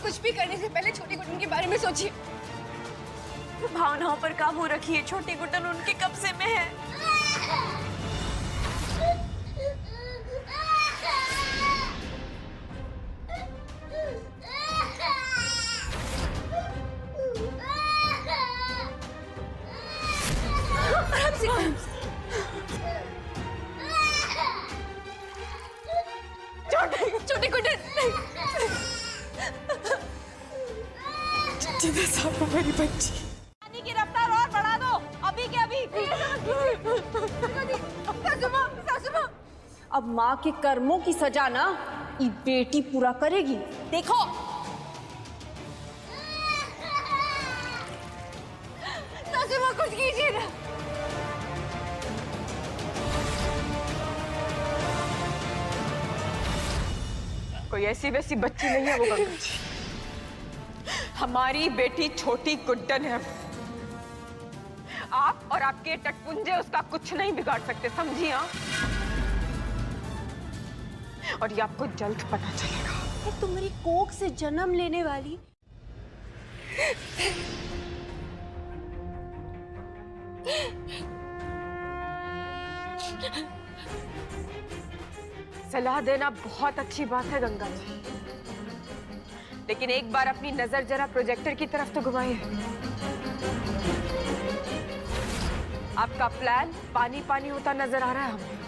कुछ भी करने से पहले छोटी गुड्डन के बारे में सोचिए। भावनाओं पर काबू रखिए, छोटी गुड्डन उनके कब्जे में है। छोटी गुड्डन मेरी बच्ची। पानी की रफ्तार और बढ़ा दो, अभी के अभी। अब माँ के कर्मों की सजा ना ये बेटी पूरा करेगी, देखो। सासू कुछ कीजिए ना। कोई ऐसी वैसी बच्ची नहीं है वो गंगा जी, हमारी बेटी छोटी गुड्डन है। आप और आपके टटपुंजे उसका कुछ नहीं बिगाड़ सकते, समझी? हाँ, और ये आपको जल्द पता चलेगा। तुम्हारी कोख से जन्म लेने वाली सलाह देना बहुत अच्छी बात है गंगा जी, लेकिन एक बार अपनी नजर जरा प्रोजेक्टर की तरफ तो घुमाइए। आपका प्लान पानी पानी होता नजर आ रहा है हमें।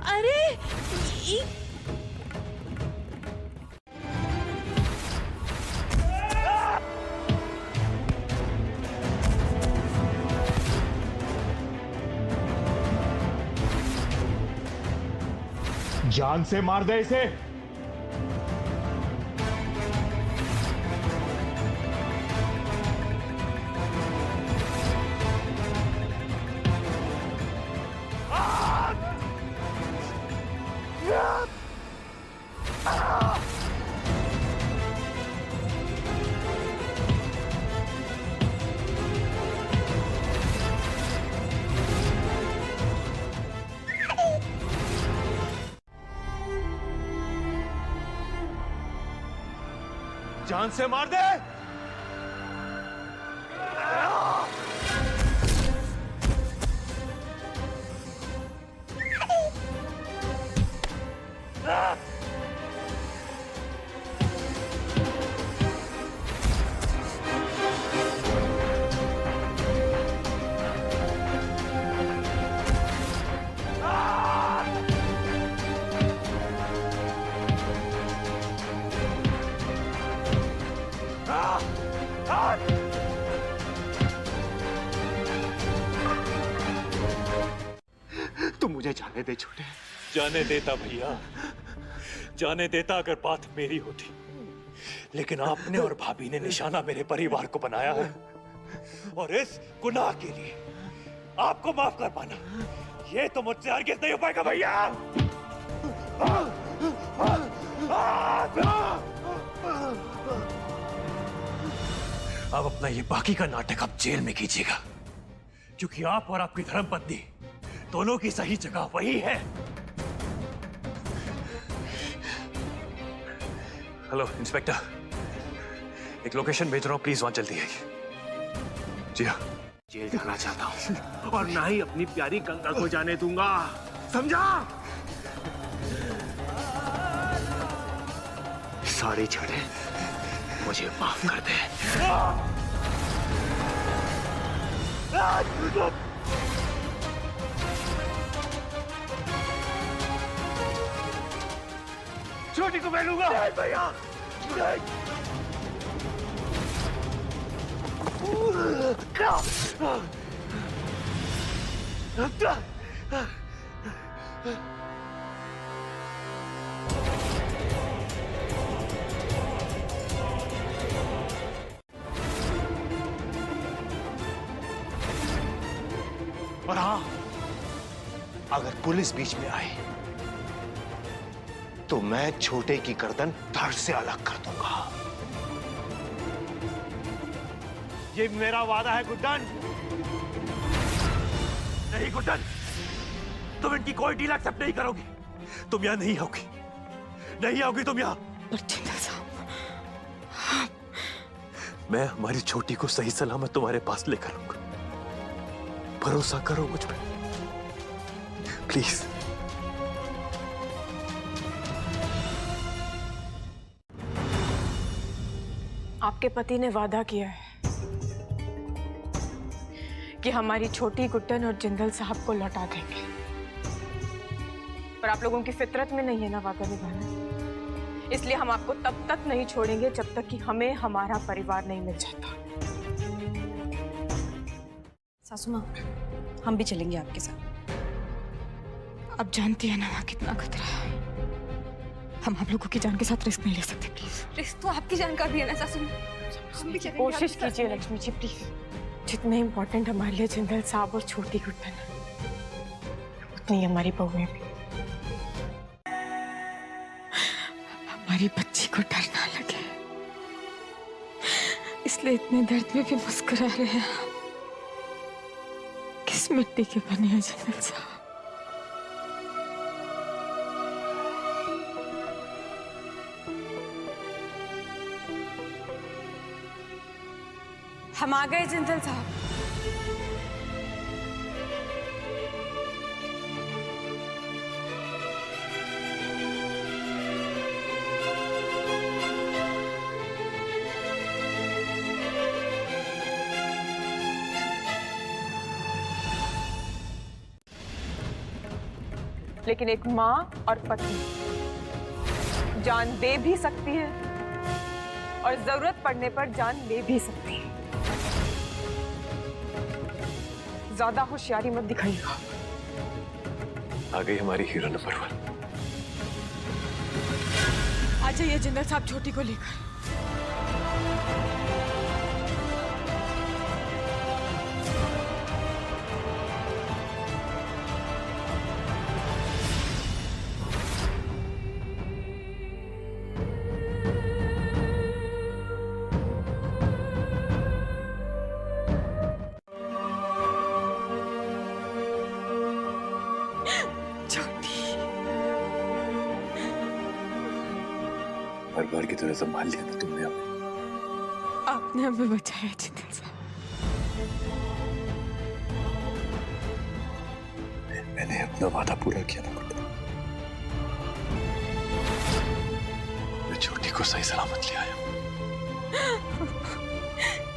अरे जान से मार दे इसे। जान से मार दे। तू मुझे जाने दे छोटे। जाने देता भैया, जाने देता अगर बात मेरी होती, लेकिन आपने और भाभी ने निशाना मेरे परिवार को बनाया है, और इस गुनाह के लिए आपको माफ कर पाना ये तो मुझसे हरगिज़ नहीं हो पाएगा भैया। अब अपना ये बाकी का नाटक आप जेल में कीजिएगा, क्योंकि आप और आपकी धर्मपत्नी दोनों की सही जगह वही है। हेलो इंस्पेक्टर, एक लोकेशन भेज रहा हूं, प्लीज वहां जल्दी आइए। जी हाँ। जेल जाना चाहता हूं और ना ही अपनी प्यारी गंगा को जाने दूंगा, समझा? सॉरी छोटे, मुझे माफ कर दे। छोटी को मैं लूंगा भैया। और हाँ, अगर पुलिस बीच में आए तो मैं छोटे की गर्दन धड़ से अलग कर दूंगा। ये मेरा वादा है गुड्डन। नहीं गुड्डन, तुम इनकी कोई डील एक्सेप्ट नहीं करोगी। तुम यहाँ नहीं आओगी, नहीं आओगी तुम यहाँ। पर जिंदल साहब, मैं हमारी छोटी को सही सलामत तुम्हारे पास लेकर आऊंगा। भरोसा करो मुझ पे प्लीज। आपके पति ने वादा किया है कि हमारी छोटी गुड्डन और जिंदल साहब को लौटा देंगे, पर आप लोगों की फितरत में नहीं है ना वादा निभाना। इसलिए हम आपको तब तक नहीं छोड़ेंगे जब तक कि हमें हमारा परिवार नहीं मिल जाता। सासू माँ, हम भी चलेंगे आपके साथ। अब जानती है ना वहाँ कितना खतरा है। हम आप लोगों की जान के साथ रिस्क नहीं ले सकते प्लीज। रिस्क तो आपकी जान का भी है ना सासू। हम भी चलेंगे कोशिश आपके साथ। कीजिए लक्ष्मी जी प्लीज। जितने इम्पोर्टेंट हमारे लिए जिंदल साहब और छोटी गुड्डन है, उतनी हमारी बहुएं भी। हमारी बच्ची को डर ना लगे, इसलिए इतने दर्द में भी मुस्कुरा रहे हैं। किस मिट्टी के बने हैं जिंदल साहब। हम आ गए जिंदल साहब। लेकिन एक माँ और पत्नी जान दे भी सकती है और जरूरत पड़ने पर जान ले भी सकती है। ज्यादा होशियारी मत दिखाइएगा। आ गई हमारी हीरो नंबर 1। आ जाइए जिंदल साहब छोटी को लेकर। हर बार की तरह संभाल लिया ना तुमने। आपने हमें बचाया जिंदल साहब। मैंने अपना वादा पूरा किया ना गुड्डन। मैं छोटी को सही सलामत ले आया।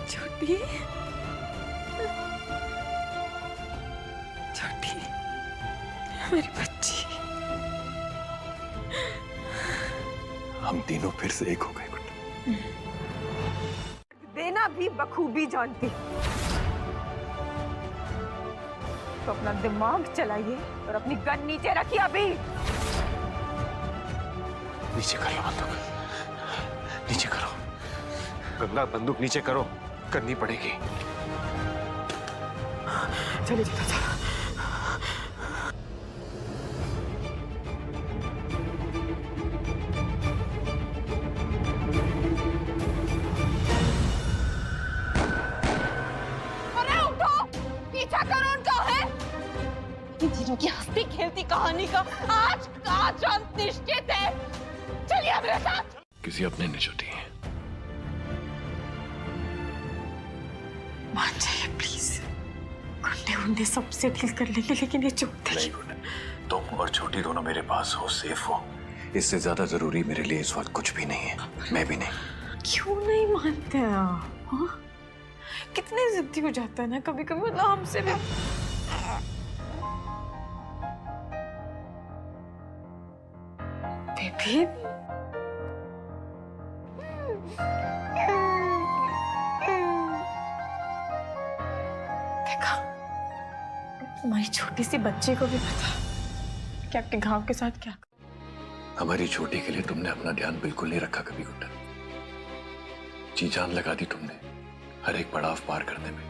छोटी छोटी हमारी बच्ची। हम तीनों फिर से एक हो गए गुड्डन। देना भी बखूबी जानती, तो अपना दिमाग चलाइए और अपनी गन नीचे रखिए अभी। नीचे कर लो बंदूक, नीचे करो। गंगा बंदूक नीचे करो, करनी पड़ेगी। चलिए जिंदल साहब। की हंसती खेलती कहानी का आज अंत निश्चित है। चलिए मेरे साथ। किसी अपने ने छुट्टी है। मान जाइए प्लीज। गुंडे उंडे सबसे डील कर लेंगे, लेकिन ये चुप नहीं गुड्डन, तुम और छोटी दोनों मेरे पास हो, सेफ हो। इससे ज्यादा जरूरी मेरे लिए इस वक्त कुछ भी नहीं है। मैं भी नहीं। क्यों नहीं मानते हैं? कितने जिद्दी हो जाता है ना कभी कभी, मतलब हमसे भी। बेबी देखा, तुम्हारी छोटी सी बच्ची को भी पता कि आपके घाव के साथ क्या। हमारी छोटी के लिए तुमने अपना ध्यान बिल्कुल नहीं रखा कभी गुड्डन। जी जान लगा दी तुमने हर एक पड़ाव पार करने में।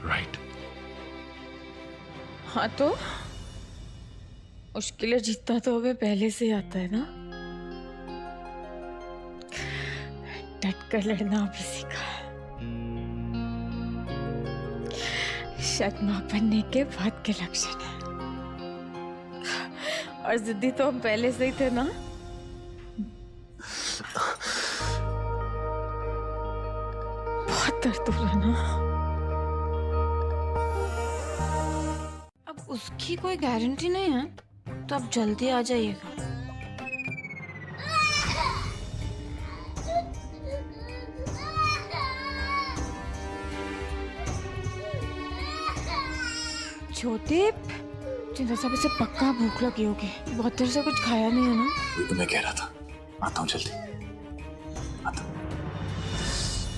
राइट? हाँ तो मुश्किलें जीतना तो हमें पहले से आता है ना। डट कर लड़ना भी सीखा है। शायद माँ बनने के बाद के लक्षण है। और जिद्दी तो हम पहले से ही थे ना। बहुत दर्द हो रहा ना। अब उसकी कोई गारंटी नहीं है, तो अब जल्दी आ जाइएगा। छोटे चिंता साहब इसे पक्का भूख लगी होगी, बहुत देर से कुछ खाया नहीं है ना। वही तो मैं कह रहा था, आता हूँ जल्दी आता हूँ।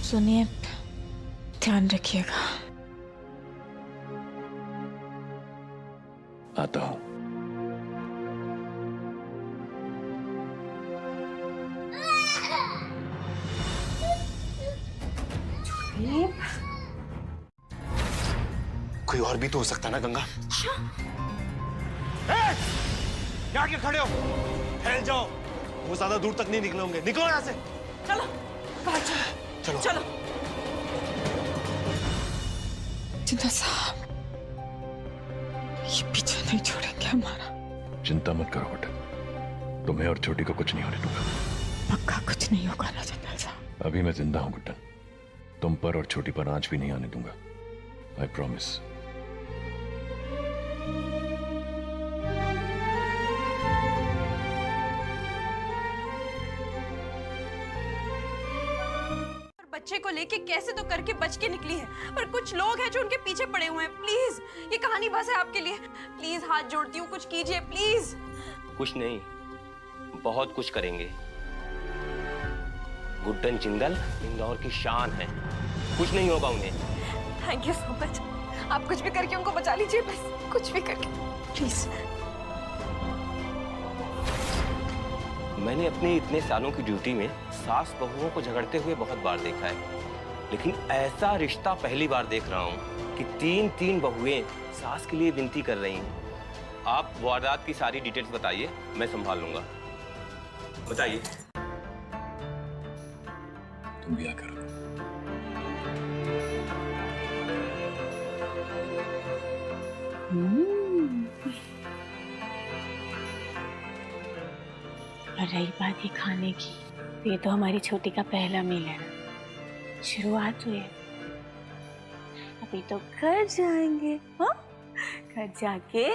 सुनिए, ध्यान रखिएगा। आता हूँ। कोई और भी तो हो सकता ना गंगा। क्या क्या खड़े हो? फैल जाओ, वो ज्यादा दूर तक नहीं निकले होंगे। निकलो यहाँ से। चलो बाहर चलो। चलो चलो। चिंता साहब, ये पीछे नहीं छोड़ेंगे हमारा। चिंता मत करो गुड्डन, तुम्हें और छोटी को कुछ नहीं होने दूंगा। पक्का कुछ नहीं होगा ना चिंता साहब। अभी मैं जिंदा हूं गुड्डन, तुम पर और छोटी पर आंच भी नहीं आने दूंगा। I promise. बच्चे को लेके कैसे तो करके बच के निकली है, पर कुछ लोग हैं जो उनके पीछे पड़े हुए हैं। प्लीज, ये कहानी बस है आपके लिए। प्लीज हाथ जोड़ती हूँ, कुछ कीजिए प्लीज। कुछ नहीं, बहुत कुछ करेंगे। गुड्डन जिंदल इंदौर की शान है, कुछ नहीं होगा उन्हें। Thank you so much. आप कुछ भी करके उनको बचा लीजिए, बस कुछ भी करके प्लीज। मैंने अपने इतने सालों की ड्यूटी में सास बहुओं को झगड़ते हुए बहुत बार देखा है, लेकिन ऐसा रिश्ता पहली बार देख रहा हूँ कि तीन तीन बहुएं सास के लिए विनती कर रही हैं। आप वारदात की सारी डिटेल्स बताइए, मैं संभाल लूंगा। बताइए। तुम भी आकर। और रही बात ये खाने की, तो ये तो हमारी छोटी का पहला मील है ना, शुरुआत हुई है। अभी तो घर जाएंगे। हाँ, घर जाके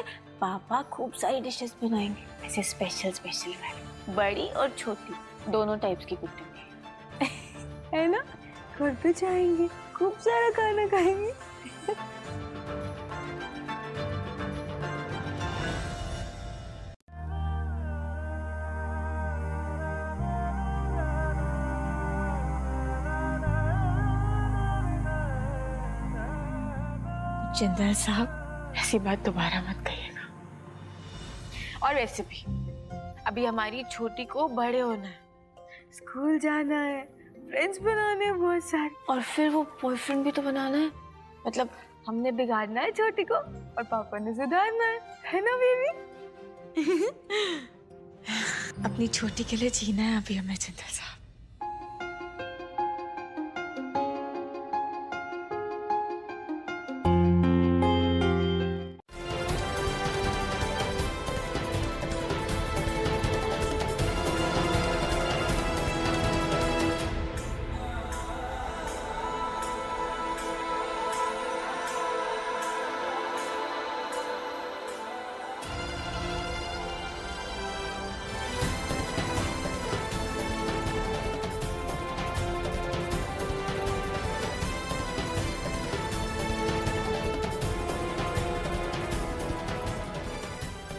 पापा खूब सारी डिशेस बनाएंगे, ऐसे स्पेशल स्पेशल वाली, बड़ी और छोटी दोनों टाइप्स की कुकिंग है ना। घर पे जाएंगे, खूब सारा खाना खाएंगे। जिंदल साहब, ऐसी बात दोबारा मत कहिएगा। और वैसे भी अभी हमारी छोटी को बड़े होना है, स्कूल जाना है, फ्रेंड्स बनाने हैं बहुत सारे, और फिर वो बॉयफ्रेंड भी तो बनाना है। मतलब हमने बिगाड़ना है छोटी को और पापा ने सुधारना है ना बेबी? अपनी छोटी के लिए जीना है अभी हमें जिंदल साहब।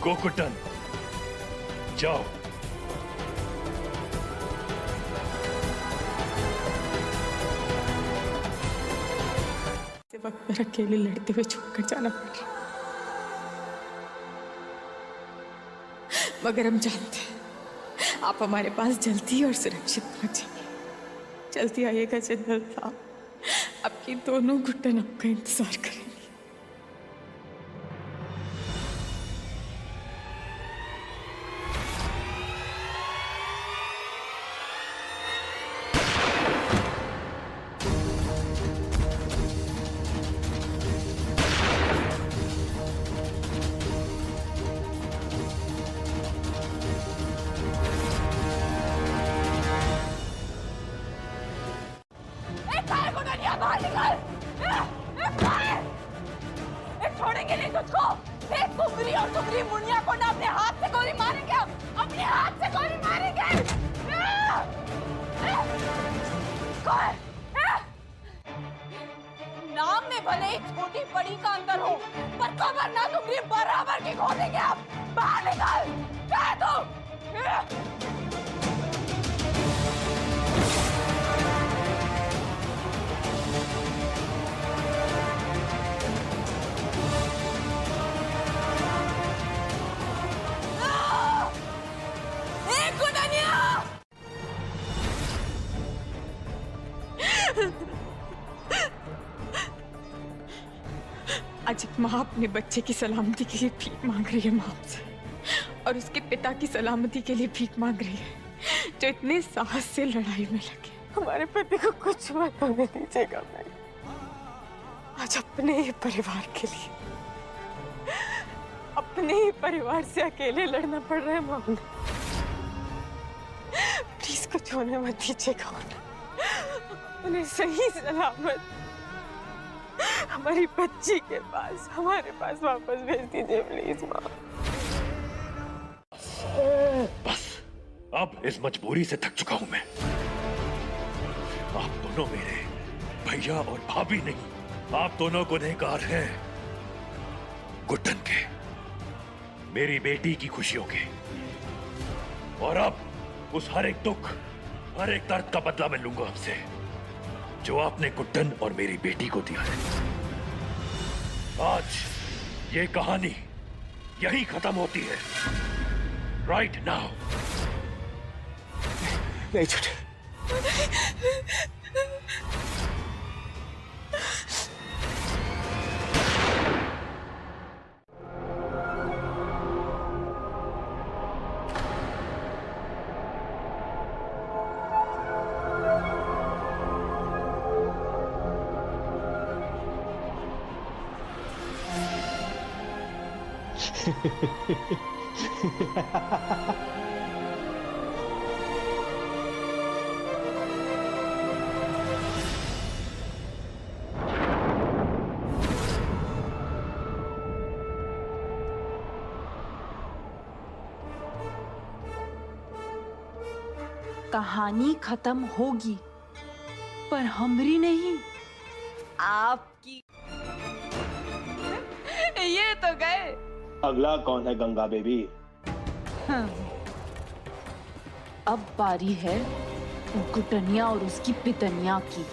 गो गुड्डन, जाओ। वक्त पर अकेले लड़ते हुए छोड़कर जाना पड़ रहा, मगर हम जानते हैं आप हमारे पास जल्दी और सुरक्षित पहुंचेंगे। जल्दी आइएगा जिंदल साहब, आपकी दोनों गुड्डन आपका इंतजार करेंगे। गुडनिया बाहर निकल! छोड़ेंगे नहीं तुझको! एक कुंगरी और कुंगरी मुनिया को ना अपने हाथ से गोली मारेंगे! अपने हाथ से गोली मारेंगे! कौन? नाम में भले ही छोटी बड़ी का अंतर हो, पर कमर ना तुमरी बराबर की खो देंगे आप! बाहर निकल! क्या है तू? आज एक माँ अपने बच्चे की सलामती के लिए भीख मांग रही है माँ से, और उसके पिता की सलामती के लिए भीख मांग रही है, जो इतने साहस से लड़ाई में लगे। हमारे पति को कुछ मत होने दीजिएगा। मैं आज अपने ही परिवार के लिए, अपने ही परिवार से अकेले लड़ना पड़ रहा है माँ। प्लीज कुछ होने मत दीजिएगा उन्हें। सही सलामत हमारी बच्ची के पास, हमारे पास वापस भेज दीजिए प्लीज माँ। बस अब इस मजबूरी से थक चुका हूं मैं। आप दोनों मेरे भैया और भाभी नहीं, आप दोनों गुनहगार हैं गुड्डन के, मेरी बेटी की खुशियों के। और अब उस हर एक दुख, हर एक दर्द का बदला मैं लूंगा आपसे, जो आपने गुड्डन और मेरी बेटी को दिया है। आज ये कहानी यही खत्म होती है। Right now. नहीं छोटे, कहानी खत्म होगी, पर हमरी नहीं, आपकी। ये तो गए। अगला कौन है गंगा बेबी? अब बारी है गुटनिया और उसकी पितनिया की।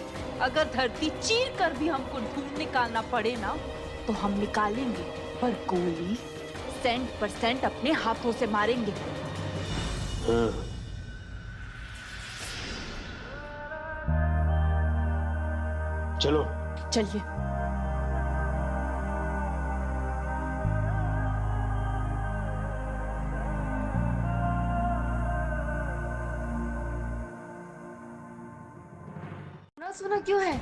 अगर धरती चीर कर भी हमको ढूंढ निकालना पड़े ना, तो हम निकालेंगे, पर गोली 100% अपने हाथों से मारेंगे। हाँ। चलो चलिए। सुना क्यों है?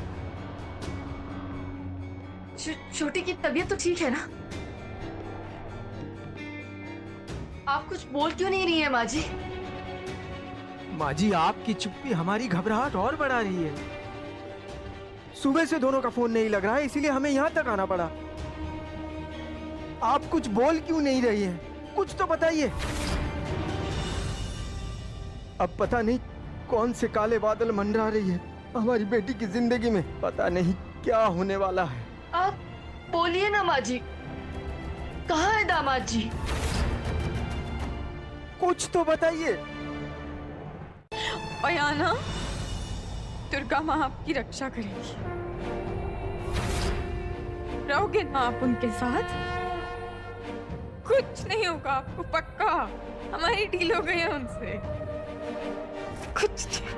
छोटी की तबीयत तो ठीक है ना? आप कुछ बोल क्यों नहीं रही है माँ जी? माँ जी, आपकी चुप्पी हमारी घबराहट और बढ़ा रही है। सुबह से दोनों का फोन नहीं लग रहा है, इसीलिए हमें यहाँ तक आना पड़ा। आप कुछ बोल क्यों नहीं रही हैं? कुछ तो बताइए। अब पता नहीं कौन से काले बादल मंडरा रही है हमारी बेटी की जिंदगी में। पता नहीं क्या होने वाला है। आप बोलिए ना माँ जी, कहाँ है दामाद जी? कुछ तो बताइए। अयाना, दुर्गा माँ आपकी रक्षा करेगी। रहोगे ना आप उनके साथ? कुछ नहीं होगा आपको, पक्का। हमारी डील हो गई है उनसे। कुछ नहीं।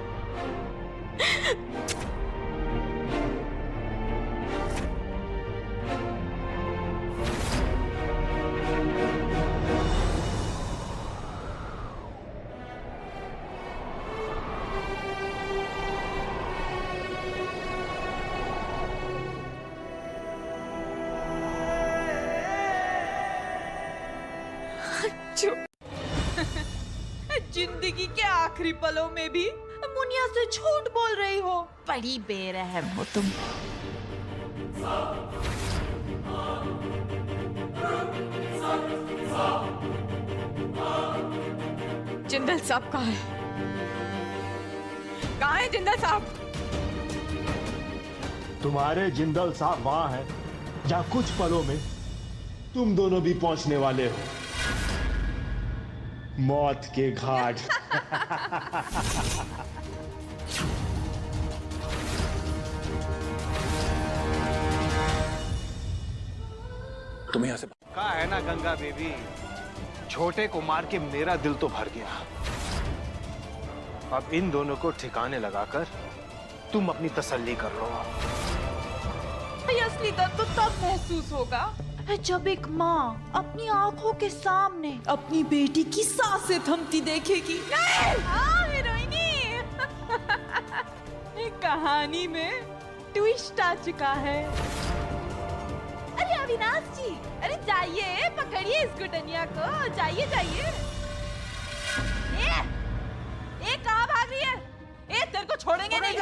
जिंदगी के आखिरी पलों में भी दुनिया से झूठ बोल रही हो। बड़ी बेरहम हो तुम। जिंदल साहब कहाँ है? कहाँ है जिंदल साहब? तुम्हारे जिंदल साहब वहां है जहां कुछ पलों में तुम दोनों भी पहुंचने वाले हो, मौत के घाट। तुम यहाँ से का है ना गंगा बेबी, छोटे को मार के मेरा दिल तो भर गया। अब इन दोनों को ठिकाने लगाकर तुम अपनी तसल्ली कर लो। असली दर्द तो तब महसूस होगा जब एक माँ अपनी आंखों के सामने अपनी बेटी की सांसें थमती देखेगी। हीरोइनी। कहानी में ट्विस्ट आ चुका है। अरे अविनाश जी, अरे जाइए पकड़िए इस गुटनिया को, जाइए जाइए। ए कहाँ भाग रही है? ए तेरे को छोड़ेंगे नहीं।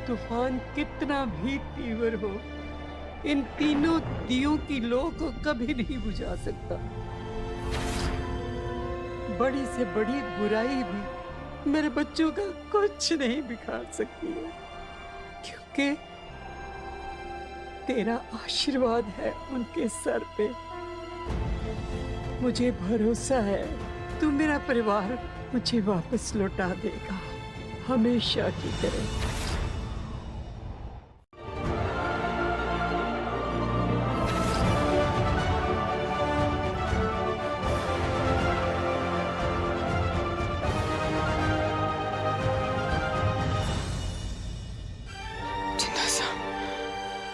तूफान कितना भी तीव्र हो, इन तीनों दियों की लौ को कभी नहीं बुझा सकता। बड़ी से बड़ी बुराई भी मेरे बच्चों का कुछ नहीं बिगाड़ सकती है, क्योंकि तेरा आशीर्वाद है उनके सर पे। मुझे भरोसा है तू मेरा परिवार मुझे वापस लौटा देगा, हमेशा की तरह।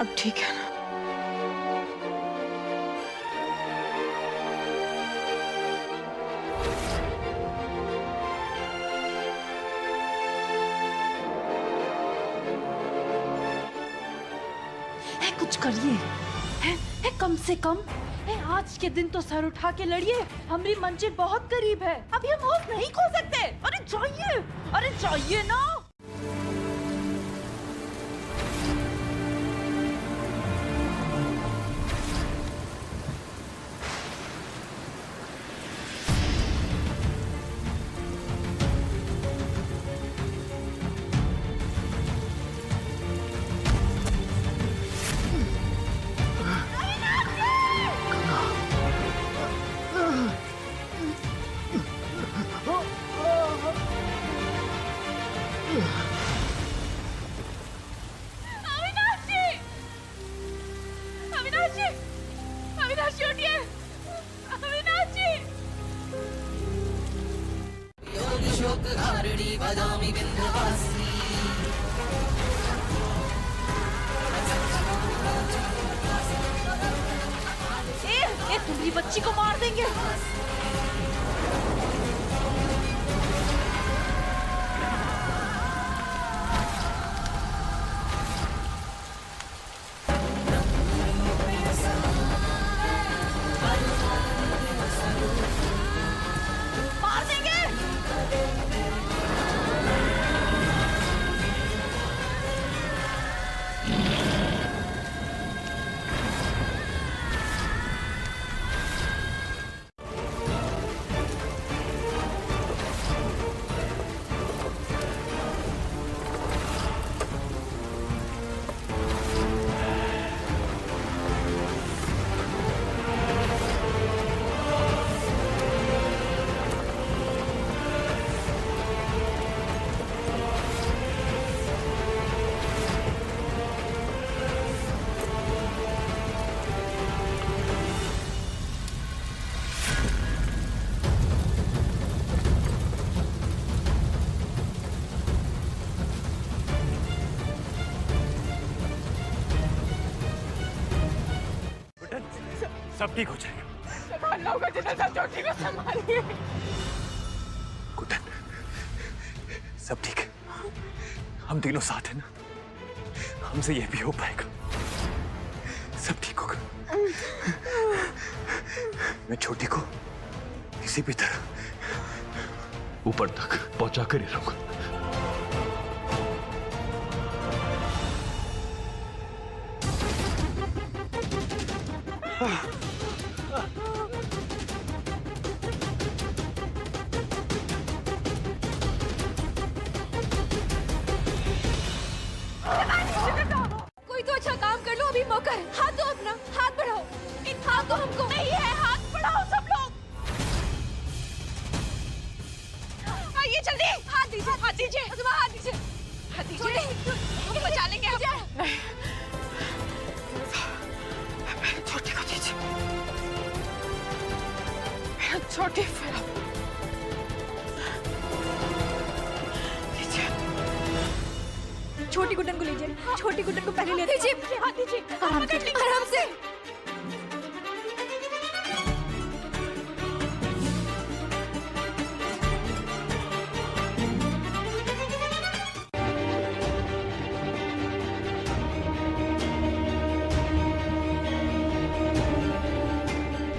अब ठीक है ना? कुछ करिए, है कम से कम आज के दिन तो सर उठा के लड़िए। हमारी मंजिल बहुत करीब है, अभी हम होश नहीं खो सकते। अरे जाइए ना। तुम्हारी बच्ची को मार देंगे। सब ठीक हो जाएगा। संभालना होगा जिन्हें सब चोटी को संभालिए। गुटन, सब ठीक है। हम तीनों साथ हैं ना, हमसे ये भी हो पाएगा, सब ठीक होगा। मैं छोटी को किसी भी तरह ऊपर तक पहुंचा कर ही रहूंगा। कोई तो अच्छा काम कर लो, अभी मौका है। हाथ दो अपना, हाथ बढ़ाओ, हाथ दो हमको। नहीं है, हाथ बढ़ाओ सब लोग। आइए जल्दी, हाथ दीजिए, हाथ दीजिए, हाथ दीजिए, हाथ दीजिए, हम बचा लेंगे आपको। छोटी को दीजिए, छोटी फिर छोटी गुड्डन को लीजिए, छोटी गुड्डन को पहले ले दीजिए, हाथ दीजिए, आराम से।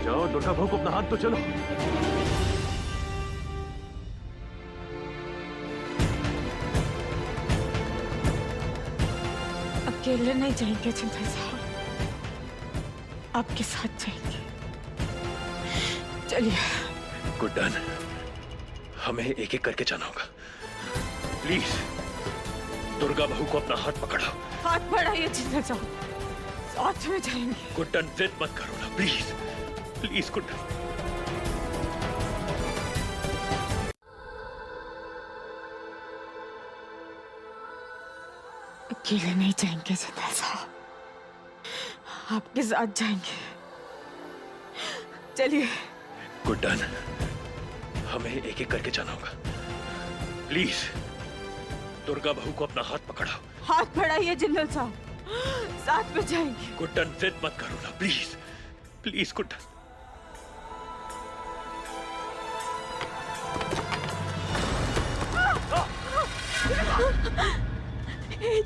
जाओ दुर्गा बहू को अपना हाथ तो चलो। अकेले नहीं जाएंगे जिंदल साहब, आपके साथ जाएंगे। चलिए। गुड्डन, हमें एक एक करके जाना होगा। प्लीज दुर्गा बहू को अपना हाथ पकड़ो। हाथ बढ़ाइए जिंदल साहब, साथ में जाएंगे। गुड्डन जिद मत करो ना, प्लीज प्लीज गुड्डन। अकेले नहीं जाएंगे जिंदल साहब, आपके साथ जाएंगे। चलिए। गुड्डन, हमें एक एक करके जाना होगा। प्लीज दुर्गा बहू को अपना हाथ पकड़ो। हाथ बढ़ाइए जिंदल साहब, साथ में जाएंगे। गुड्डन जिद मत करो ना, प्लीज प्लीज गुड्डन।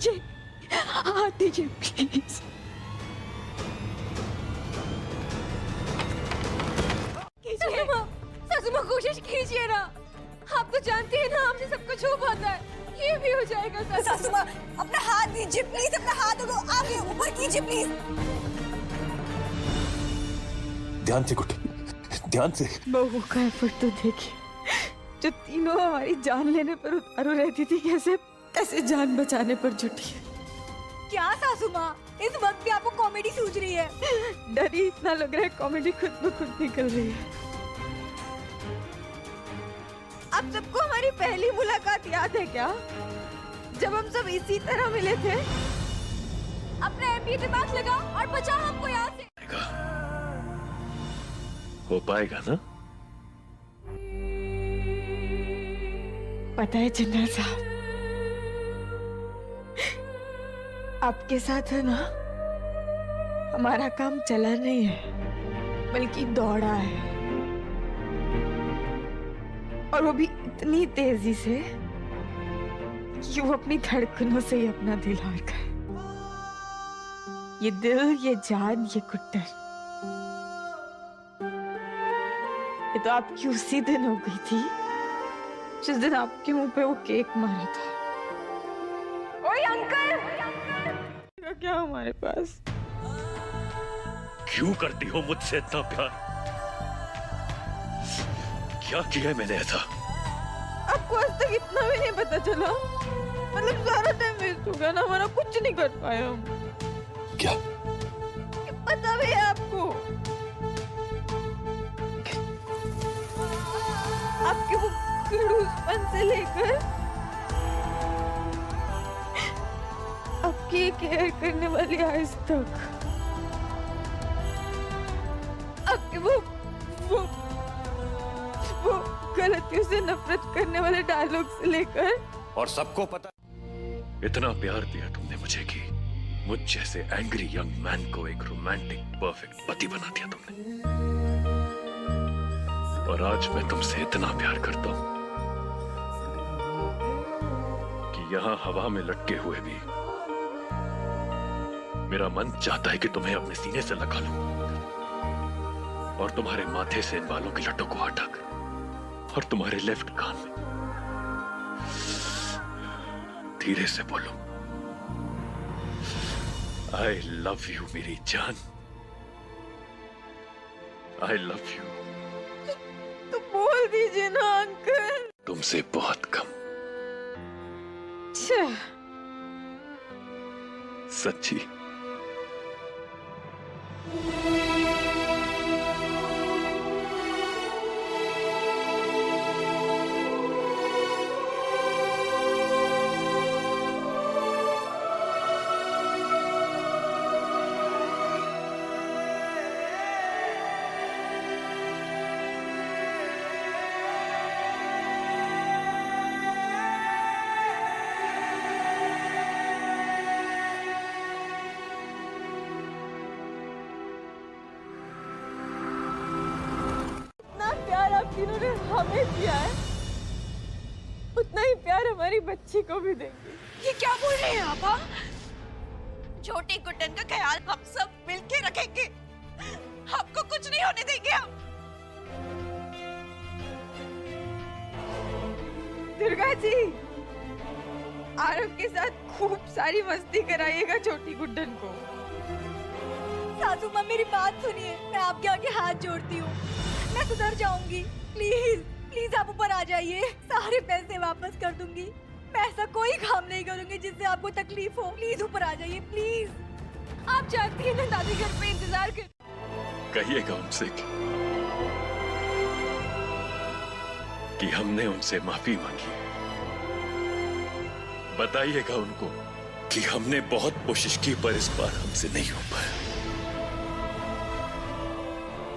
जी हाथ दीजिए प्लीज। सासुमा कोशिश कीजिए ना, आप तो जानती है ना हमने सब कुछ हो पाता है, ये भी हो जाएगा। सासुमा अपना हाथ दीजिए प्लीज, अपना हाथ आगे ऊपर कीजिए प्लीज। ध्यान से गुड्डन, ध्यान से। बहू का एफर्ट तो देखिए, जो तीनों हमारी जान लेने पर उतारू रहती थी, कैसे कैसे जान बचाने पर जुटी है। क्या सासुमा, इस वक्त भी आपको कॉमेडी सूझ रही है? डर ही इतना लग रहा है, कॉमेडी खुद ब खुद निकल रही है। आप सबको हमारी पहली मुलाकात याद है क्या, जब हम सब इसी तरह मिले थे? अपना एमपी दिमाग लगा और बचा हमको यहाँ से। हो पाएगा ना? पता है जिंदल साहब, आपके साथ है ना, हमारा काम चला नहीं है बल्कि दौड़ा है, और वो भी इतनी तेजी से कि वो अपनी धड़कनों से ही अपना दिल हार गए। ये दिल, ये जान, ये गुड्डन, ये तो आपकी उसी दिन हो गई थी जिस दिन आपके मुंह पे वो केक मारा था। ओए अंकल, क्या हमारे पास? क्यों करती हो मुझसे इतना प्यार? क्या किया है मैंने ऐसा? आपको आज तक इतना भी नहीं पता चला? मतलब सारा टाइम वेस्ट हो गया ना हमारा, कुछ नहीं कर पाए हम। क्या? पता भी है आपको? आपके वो खड़ूसपन से लेकर आपकी केयर करने वाली आइज तक, आपके वो गलतियों से नफरत करने वाले डायलॉग से लेकर, और सबको पता, इतना प्यार दिया तुमने मुझे कि मुझ जैसे एंग्री यंग मैन को एक रोमांटिक परफेक्ट पति बना दिया तुमने। और आज मैं तुमसे इतना प्यार करता हूं कि यहां हवा में लटके हुए भी मेरा मन चाहता है कि तुम्हें अपने सीने से लगा लूं और तुम्हारे माथे से इन बालों की लटों को हटा कर और तुम्हारे लेफ्ट कान में धीरे से बोलो, आई लव यू मेरी जान, आई लव यू। तो बोल दीजिए ना अंकल। तुमसे बहुत कम। सच्ची। तीनों ने हमें दिया है, उतना ही प्यार हमारी बच्ची को भी देंगे। ये क्या बोल रहे हैं आप? हाँ? छोटी गुड्डन का ख्याल हम सब मिलके रखेंगे, आपको कुछ नहीं होने देंगे हम। दुर्गा जी, आरव के साथ खूब सारी मस्ती कराइएगा छोटी गुड्डन को। सासू माँ मेरी बात सुनिए, मैं आपके आगे हाथ जोड़ती हूँ, मैं सुधर जाऊंगी। प्लीज प्लीज आप ऊपर आ जाइए, सारे पैसे वापस कर दूंगी। मैं ऐसा कोई काम नहीं करूंगी जिससे आपको तकलीफ हो। प्लीज ऊपर आ जाइए प्लीज। आप जानती हैं ना दादी घर पे इंतजार कर। कहिएगा उनसे कि हमने उनसे माफी मांगी। बताइएगा उनको कि हमने बहुत कोशिश की पर इस बार हमसे नहीं हो पाया।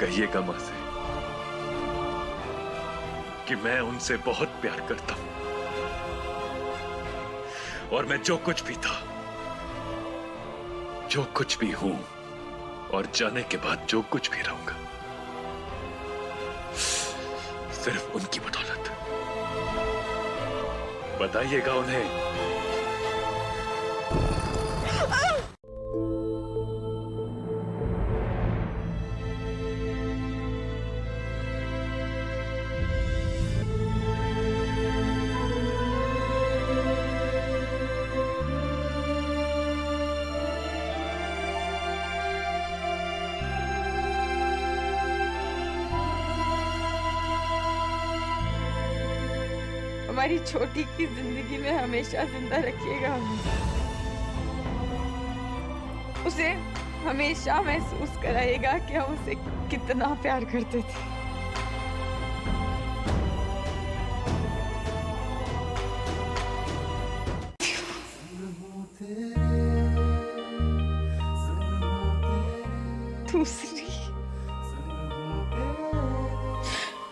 कहिएगा मां से कि मैं उनसे बहुत प्यार करता हूं और मैं जो कुछ भी था, जो कुछ भी हूं और जाने के बाद जो कुछ भी रहूंगा, सिर्फ उनकी बदौलत। बताइएगा उन्हें। हमारी छोटी की जिंदगी में हमेशा जिंदा रखिएगा हमें। उसे हमेशा महसूस कराइएगा कि हम उसे कितना प्यार करते थे। दूसरी,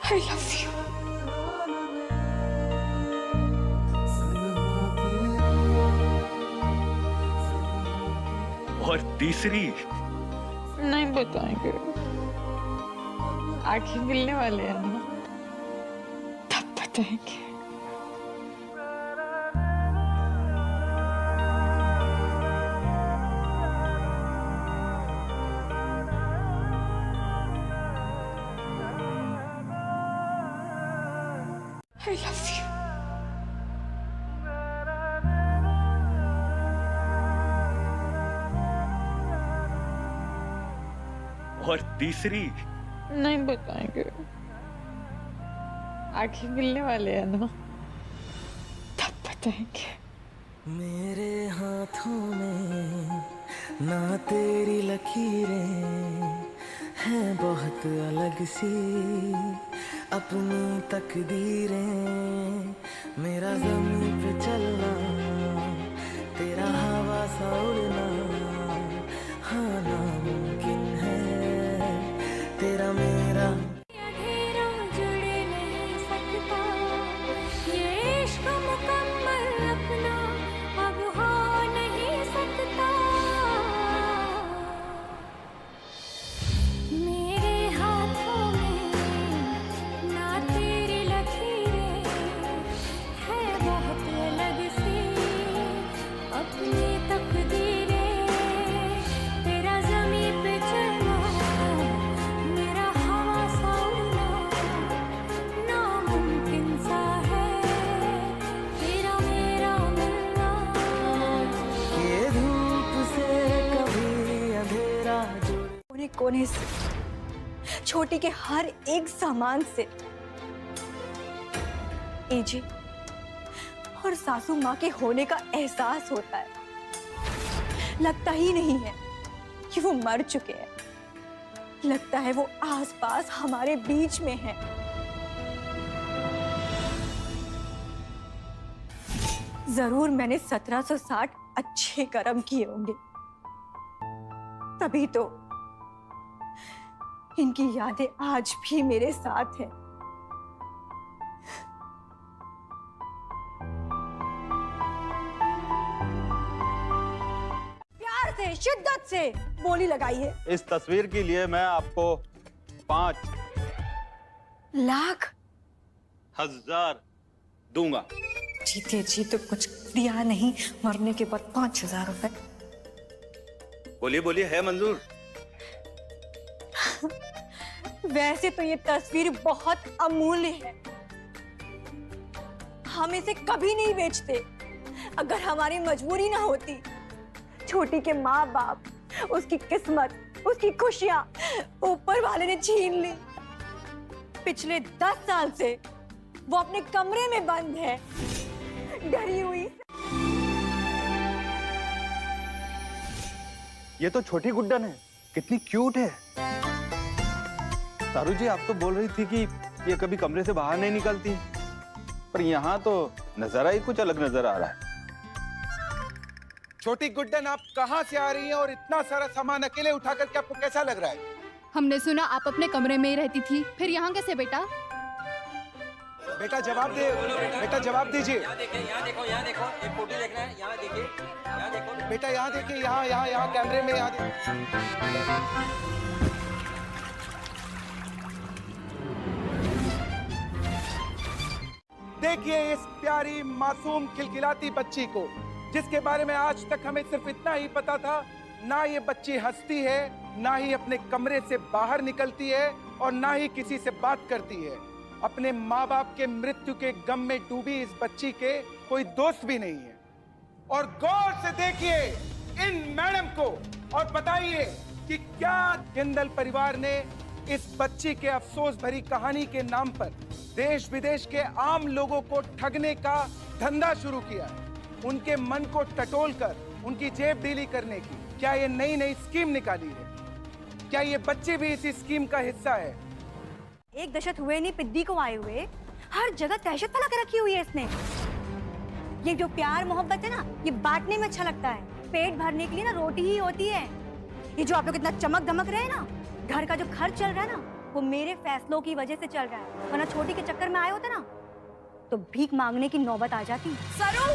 I love you। और तीसरी नहीं बताएंगे, आखिर मिलने वाले हैं ना, तब बताएंगे। I love you। और तीसरी नहीं बताएंगे, आखिर मिलने वाले हैं ना, तब बताएंगे। मेरे हाथों में ना तेरी लकीरें हैं बहुत अलग सी अपनी तकदीरें। मेरा ज़मीन पे चलना, तेरा हवा सा उड़ना, हाँ नामुमकिन है तेरा मेरा। जुड़ नहीं सकता ये इश्क मुकम्मल अपना अब हो नहीं सकता। मेरे हाथों में ना तेरी लकीरें है बहुत अलग सी कोने कोने से, छोटी के हर एक सामान से एजे और सासू माँ के होने का एहसास होता है। लगता ही नहीं है कि वो मर चुके हैं, लगता है वो आसपास हमारे बीच में है। जरूर मैंने 1760 अच्छे कर्म किए होंगे, तभी तो इनकी यादें आज भी मेरे साथ हैं। प्यार से, शिद्दत से बोली लगाइए। इस तस्वीर के लिए मैं आपको 5 लाख 1000 दूंगा। जीते जी तो कुछ दिया नहीं, मरने के बाद 5000 रुपए। बोलिए बोलिए, है मंजूर? वैसे तो ये तस्वीर बहुत अमूल्य है, हम इसे कभी नहीं बेचते। अगर हमारी मजबूरी ना होती, छोटी के माँ बाप, उसकी किस्मत, उसकी खुशियां ऊपर वाले ने छीन ली। पिछले 10 साल से वो अपने कमरे में बंद है, डरी हुई। ये तो छोटी गुड्डन है, कितनी क्यूट है। तारू जी, आप तो बोल रही थी कि ये कभी कमरे से बाहर नहीं निकलती, पर यहाँ तो नजारा ही कुछ अलग नजर आ रहा है। छोटी गुड्डन, आप कहाँ से आ रही हैं और इतना सारा सामान अकेले उठा करके आपको कैसा लग रहा है? हमने सुना आप अपने कमरे में ही रहती थी, फिर यहाँ कैसे बेटा? बेटा जवाब दे, बेटा जवाब दीजिए। यहाँ देखो, एक फोटो देखना है, यहाँ देखिए, यहाँ देखो। बेटा यहाँ देखिए, यहाँ कैमरे में, यहाँ देखिए इस प्यारी मासूम खिलखिलाती बच्ची को, जिसके बारे में आज तक हमें सिर्फ इतना ही पता था। ना ये बच्ची हंसती है, ना ही अपने कमरे से बाहर निकलती है, और ना ही किसी से बात करती है। अपने माँ बाप के मृत्यु के गम में डूबी इस बच्ची के कोई दोस्त भी नहीं है। और गौर से देखिए इन मैडम को और बताइए कि क्या जिंदल परिवार ने इस बच्ची के अफसोस भरी कहानी के नाम पर देश विदेश के आम लोगों को ठगने का धंधा शुरू किया, उनके मन को टटोल कर उनकी जेब ढीली करने की क्या ये नई नई स्कीम निकाली है? क्या ये बच्चे भी इसी स्कीम का हिस्सा है? एक दशक हुए नहीं पिद्दी को आए हुए, हर जगह दहशत फैला के रखी हुई है इसने। ये जो प्यार मोहब्बत है ना, ये बांटने में अच्छा लगता है, पेट भरने के लिए ना रोटी ही होती है। ये जो आप लोग इतना चमक दमक रहे हैं ना, घर का जो खर्च चल रहा है ना, वो मेरे फैसलों की वजह से चल रहा है। वरना छोटी के चक्कर में आए होते ना तो भीख मांगने की नौबत आ जाती। सरू,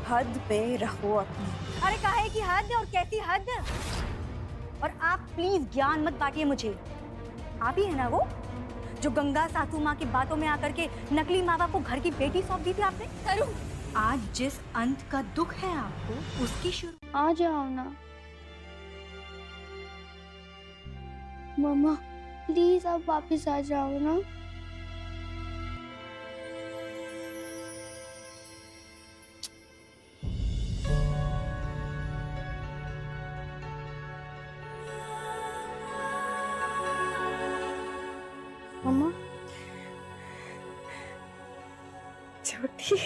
हद पे रहो अपनी। अरे काहे की हद और कैसी हद? और आप प्लीज ज्ञान मत बांटिए मुझे। आप ही है ना वो जो गंगा सासू माँ की बातों में आकर के नकली माँ बाप को घर की बेटी सौंप दी थी आपने। सरू, आज जिस अंत का दुख है आपको, उसकी शुरू। आ जाओ ना मम्मा, प्लीज आप वापस आ जाओ ना। मम्मा, छोटी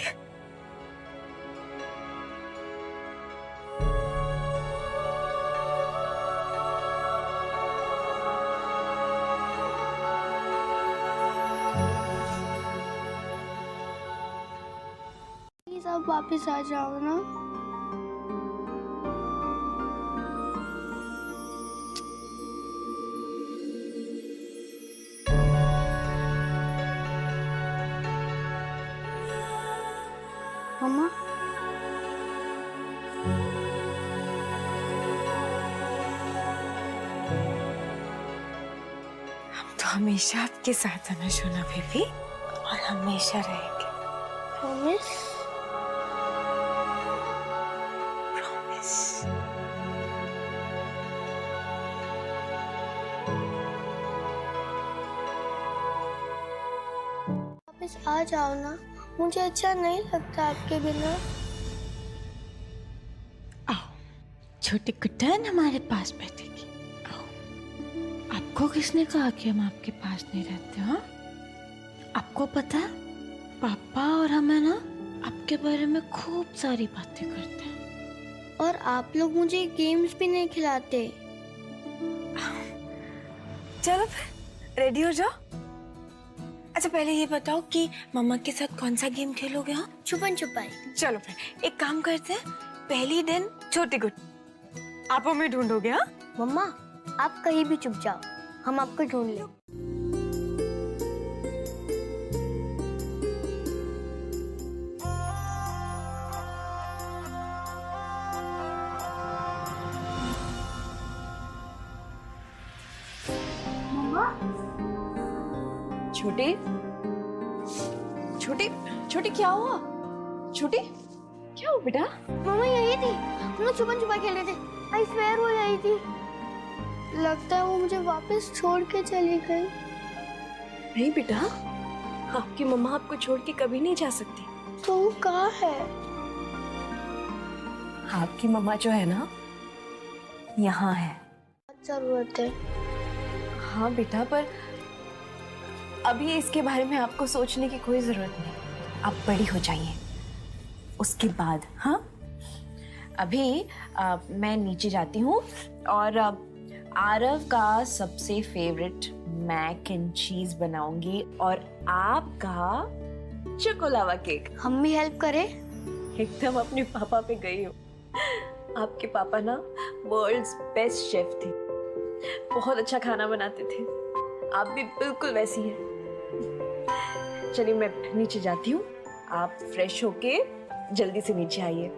प्लीज आप वापस आ जाओ ना। मम्मा, हम तो हमेशा आपके साथ हैं ना सोना बेबी, और हमेशा रहेंगे। प्रॉमिस? प्रॉमिस। वापस आ जाओ ना, मुझे अच्छा नहीं लगता आपके बिना। आओ। छोटी कुटन हमारे पास बैठेगी। आओ। आपको किसने कहा कि हम आपके पास नहीं रहते? हाँ, आपको पता है पापा और हम है ना आपके बारे में खूब सारी बातें करते हैं। और आप लोग मुझे गेम्स भी नहीं खिलाते। चलो फिर रेडी हो जाओ। अच्छा पहले ये बताओ कि मम्मा के साथ कौन सा गेम खेलोगे? हाँ, छुपन छुपाई। चलो फिर एक काम करते हैं, पहली दिन छोटी गुट आप हमें ढूंढोगे। हाँ मम्मा, आप कहीं भी चुप जाओ, हम आपको ढूंढ लें। छोटी छोटी छोटी क्या हुआ? छोटी क्या हुआ बेटा? मम्मा यही थी, हम लोग छुपन छुपाई खेल रहे थे। आई स्वेयर वो यही थी। लगता है वो मुझे वापस छोड़ के चली गई। नहीं बेटा, आपकी मम्मा आपको छोड़ के कभी नहीं जा सकती। तो वो कहाँ है? आपकी मम्मा जो है ना यहाँ है। जरूरत है। हाँ बेटा, पर अभी इसके बारे में आपको सोचने की कोई जरूरत नहीं। आप बड़ी हो जाइए उसके बाद। हाँ अभी मैं नीचे जाती हूँ और आरव का सबसे फेवरेट मैक एंड चीज बनाऊंगी और आपका चोकोलावा केक। हम भी हेल्प करें? एकदम अपने पापा पे गई हो। आपके पापा ना वर्ल्ड्स बेस्ट शेफ थे, बहुत अच्छा खाना बनाते थे। आप भी बिल्कुल वैसी हैं। चलिए मैं नीचे जाती हूँ, आप फ्रेश होके जल्दी से नीचे आइए।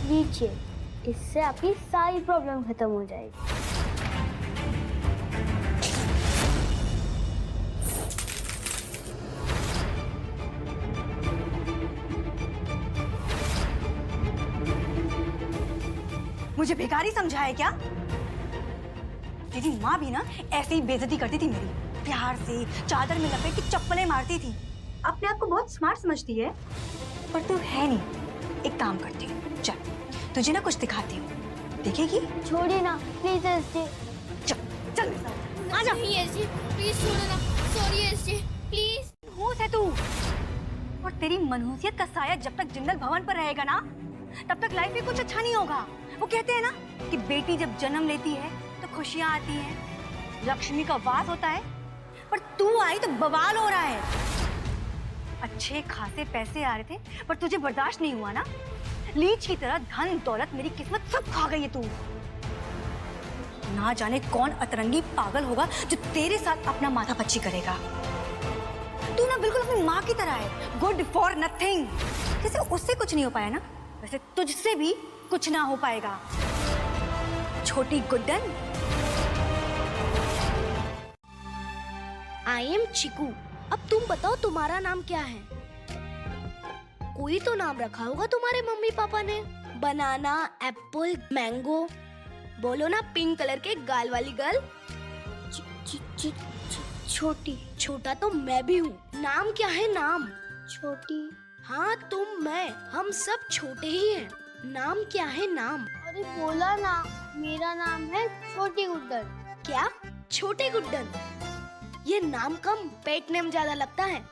नीचे, इससे आपकी सारी प्रॉब्लम खत्म हो जाएगी। मुझे भिखारी समझा है क्या? तेरी माँ भी ना ऐसे ही बेइज्जती करती थी मेरी, प्यार से चादर में लपेट के चप्पलें मारती थी। अपने आप को बहुत स्मार्ट समझती है, पर तू है नहीं। एक काम करती हूँ, चल तुझे ना कुछ दिखाती हूँ, देखेगी? छोड़िए ना प्लीज एसजे। चल चल मेरे साथ, आजा। नहीं एसजे, प्लीज छोड़ो ना। Sorry SJ, please. होश है तू, और तेरी मनहूसियत का साया जब तक जिंदल भवन पर रहेगा ना, तब तक लाइफ में कुछ अच्छा नहीं होगा। वो कहते हैं ना कि बेटी जब जन्म लेती है तो खुशियां आती हैं, लक्ष्मी का वास होता है, पर तू आई तो बवाल हो रहा है। अच्छे खासे पैसे आ रहे थे, पर तुझे बर्दाश्त नहीं हुआ ना। लीच की तरह धन दौलत मेरी किस्मत सब खा गई है तू। ना जाने कौन अतरंगी पागल होगा जो तेरे साथ अपना माथा पच्ची करेगा। तू ना बिल्कुल अपनी माँ की तरह है, गुड फॉर नथिंग। जैसे उससे कुछ नहीं हो पाया ना, वैसे तुझसे भी कुछ ना हो पाएगा, छोटी गुड्डन। I am chikoo. अब तुम बताओ तुम्हारा नाम क्या है? कोई तो नाम रखा होगा तुम्हारे मम्मी पापा ने। बनाना, एप्पल, मैंगो। बोलो ना पिंक कलर के गाल वाली गर्ल। छोटी। छोटा तो मैं भी हूँ। नाम क्या है? नाम छोटी। हाँ तुम, मैं, हम सब छोटे ही हैं। नाम क्या है? नाम। अरे बोला ना, मेरा नाम है छोटी गुड्डन। क्या? छोटे गुड्डन? ये नाम कम पेट नेम ज्यादा लगता है।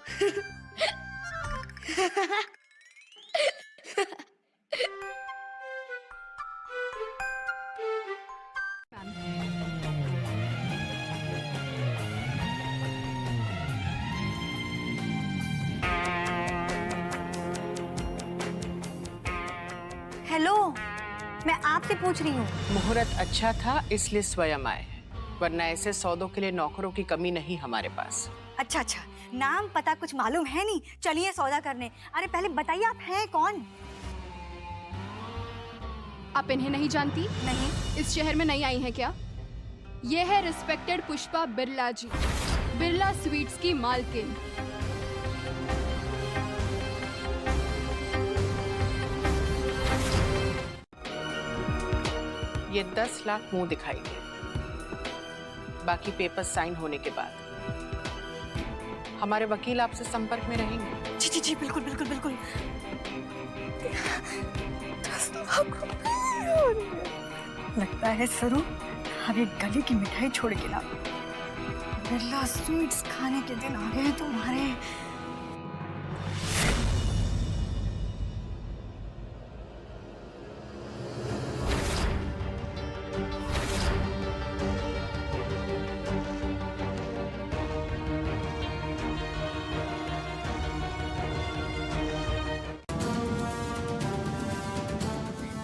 हेलो, मैं आपसे पूछ रही हूँ। मुहूर्त अच्छा था इसलिए स्वयं आए, वरना ऐसे सौदों के लिए नौकरों की कमी नहीं हमारे पास। अच्छा अच्छा, नाम पता कुछ मालूम है नहीं, चलिए सौदा करने। अरे पहले बताइए आप हैं कौन? आप इन्हें नहीं जानती? नहीं। इस शहर में नई आई हैं क्या? ये है रिस्पेक्टेड पुष्पा बिरला जी, बिरला स्वीट्स की मालकिन। ये 10 लाख मुंह दिखाई दे, बाकी पेपर साइन होने के बाद हमारे वकील आपसे संपर्क में रहेंगे। जी जी जी, बिल्कुल बिल्कुल बिल्कुल। लगता है सरू अब ये गली की मिठाई छोड़ के ना बिरला स्वीट्स खाने के दिन आ गए तुम्हारे।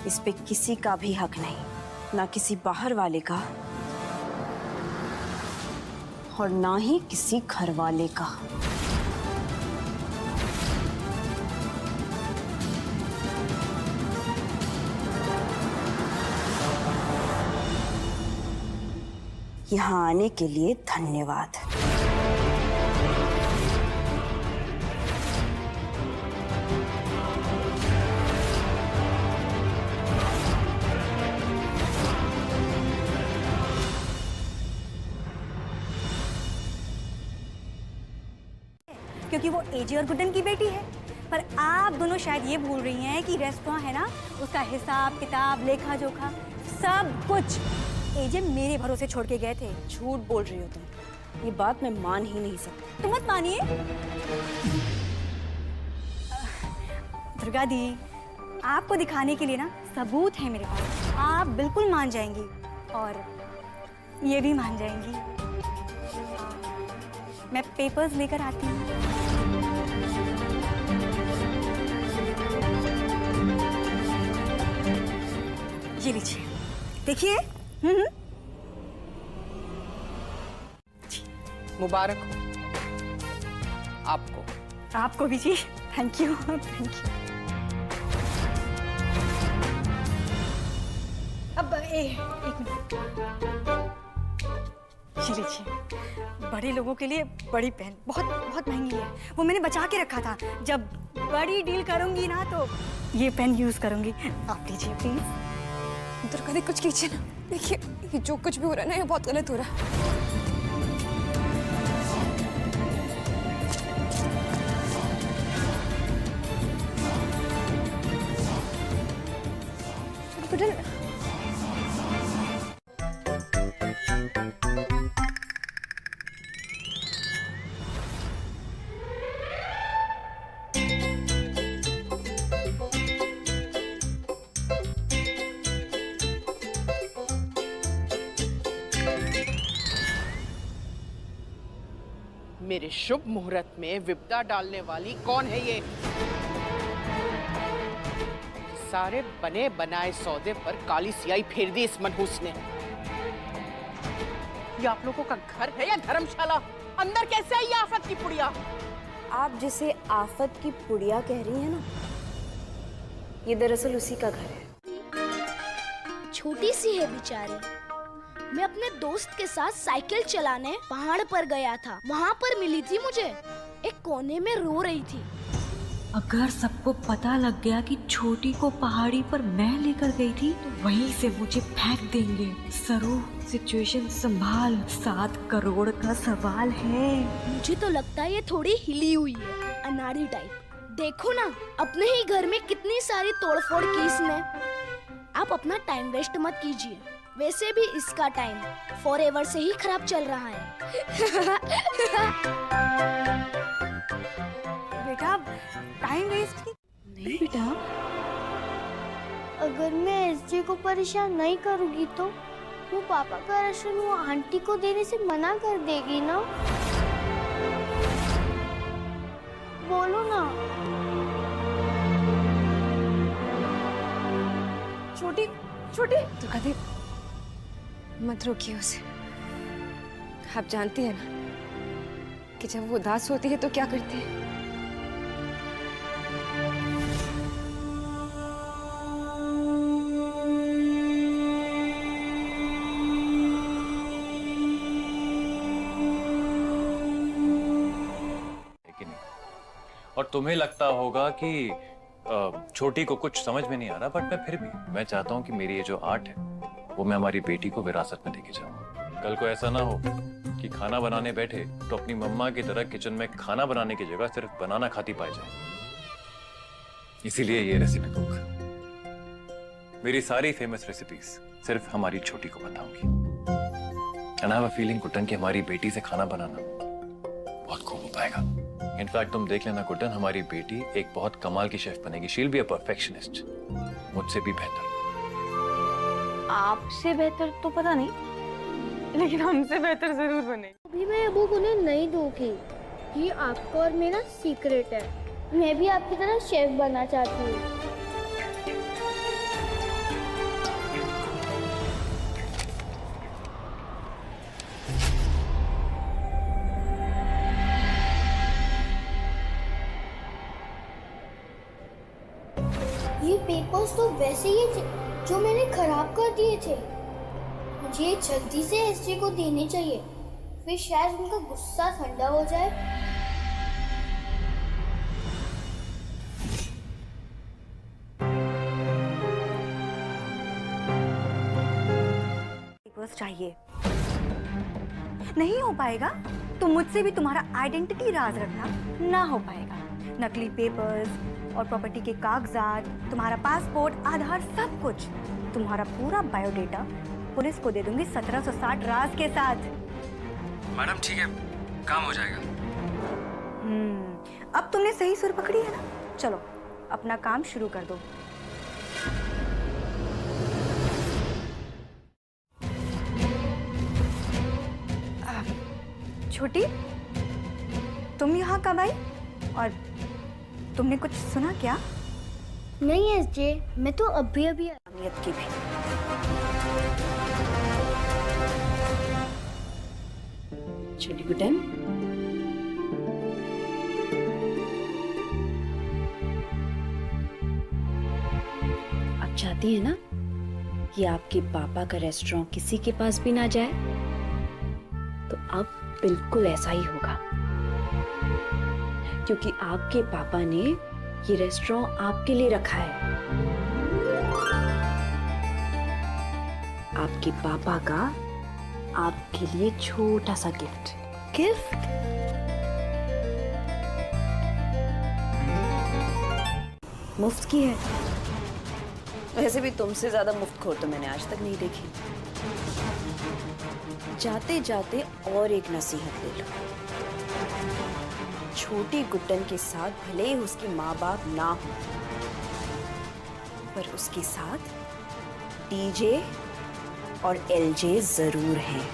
इस पे किसी का भी हक नहीं, ना किसी बाहर वाले का और ना ही किसी घर वाले का। यहाँ आने के लिए धन्यवाद। क्योंकि वो एजे और गुड्डन की बेटी है। पर आप दोनों शायद ये भूल रही हैं कि रेस्टोरेंट है ना, उसका हिसाब किताब लेखा जोखा सब कुछ एजे मेरे भरोसे छोड़ के गए थे। झूठ बोल रही हो तुम, ये बात मैं मान ही नहीं सकती। तुम मत मानिए। दुर्गा दी, आपको दिखाने के लिए ना सबूत है मेरे पास, आप बिल्कुल मान जाएंगी और ये भी मान जाएंगी। मैं पेपर्स लेकर आती हूँ। ये लीजिए, देखिए। मुबारक हो आपको। आपको भी जी, थैंक यू थैंक यू। अब एक मिनट, ये लीजिए, बड़े लोगों के लिए बड़ी पेन, बहुत बहुत महंगी है, वो मैंने बचा के रखा था। जब बड़ी डील करूंगी ना तो ये पेन यूज करूंगी। आप लीजिए प्लीज। दुर्गा दी कुछ कीजिए ना, देखिए ये जो कुछ भी हो रहा है ना ये बहुत गलत हो रहा है। मेरे शुभ मुहूर्त में विपदा डालने वाली कौन है ये? सारे बने बनाए सौदे पर काली सियाही फेर दी इस मनहूस ने। ये आप लोगों का घर है या धर्मशाला? अंदर कैसे आई ये आफत की पुड़िया? आप जिसे आफत की पुड़िया कह रही हैं ना, ये दरअसल उसी का घर है। छोटी सी है बेचारी। मैं अपने दोस्त के साथ साइकिल चलाने पहाड़ पर गया था, वहाँ पर मिली थी मुझे, एक कोने में रो रही थी। अगर सबको पता लग गया कि छोटी को पहाड़ी पर मैं लेकर गई थी तो वहीं से मुझे फेंक देंगे। सरू, सिचुएशन संभाल, 7 करोड़ का सवाल है। मुझे तो लगता है ये थोड़ी हिली हुई है, अनाड़ी टाइप। देखो ना, अपने ही घर में कितनी सारी तोड़फोड़ की इसने। आप अपना टाइम वेस्ट मत कीजिए, वैसे भी इसका टाइम फॉरएवर से ही खराब चल रहा है। बेटा टाइम वेस्ट की नहीं बेटा, अगर मैं एसजे को परेशान नहीं करूंगी तो वो पापा का राशन वो आंटी को देने से मना कर देगी ना। बोलो ना। छोटी छोटी दुर्गा दी, मत रोकिए उसे। आप जानती हैं ना कि जब वो उदास होती है तो क्या करती है। और तुम्हें लगता होगा कि छोटी को कुछ समझ में नहीं आ रहा, बट मैं फिर भी मैं चाहता हूँ कि मेरी ये जो आर्ट है वो मैं हमारी बेटी को विरासत में लेके जाऊँ। कल को ऐसा ना हो कि खाना बनाने बैठे तो अपनी मम्मा की तरह किचन में खाना बनाने की जगह सिर्फ बनाना खाती पाई जाए। इसीलिए ये रेसिपी बुक। मेरी सारी फेमस रेसिपीज सिर्फ हमारी छोटी को बताऊंगी। And I have a feeling Kutton कि हमारी बेटी से खाना बनाना बहुत खूब हो पाएगा। इनफैक्ट तुम देख लेना कुटन, हमारी बेटी एक बहुत कमाल की शेफ बनेगी। She will be a perfectionist, मुझसे भी बेहतर। आपसे बेहतर तो पता नहीं, लेकिन हमसे बेहतर जरूर बने। अभी मैं अबू को नहीं दूंगी। ये आपका और मेरा सीक्रेट है। मैं भी आपकी तरह शेफ बनना चाहती हूँ। ये पेपर्स तो वैसे ही जो मैंने खराब कर दिए थे। मुझे जल्दी से एसजे को देने चाहिए, फिर शायद उनका गुस्सा ठंडा हो जाए। पेपर्स चाहिए। नहीं हो पाएगा तो मुझसे भी तुम्हारा आइडेंटिटी राज रखना ना हो पाएगा। नकली पेपर्स और प्रॉपर्टी के कागजात, तुम्हारा पासपोर्ट, आधार, सब कुछ, तुम्हारा पूरा बायोडेटा पुलिस को दे दूंगी 1760 राज के साथ। मैडम ठीक है, काम हो जाएगा। अब तुमने सही सुर पकड़ी है ना? चलो अपना काम शुरू कर दो। छोटी, तुम यहाँ कब आई और तुमने कुछ सुना क्या? नहीं एसजे, मैं तो अभी अमियत की भी। छोटी गुटन, आप चाहती हैं ना कि आपके पापा का रेस्टोरेंट किसी के पास भी ना जाए? तो अब बिल्कुल ऐसा ही होगा, क्योंकि आपके पापा ने ये रेस्टोरेंट आपके लिए रखा है। आपके पापा का आपके लिए छोटा सा गिफ्ट। गिफ्ट? मुफ्त की है। वैसे भी तुमसे ज्यादा मुफ्तखोर तो मैंने आज तक नहीं देखी। जाते जाते और एक नसीहत ले लो। छोटी गुड्डन के साथ भले ही उसके माँ बाप ना हो, पर उसके साथ डीजे और एलजे जरूर हैं।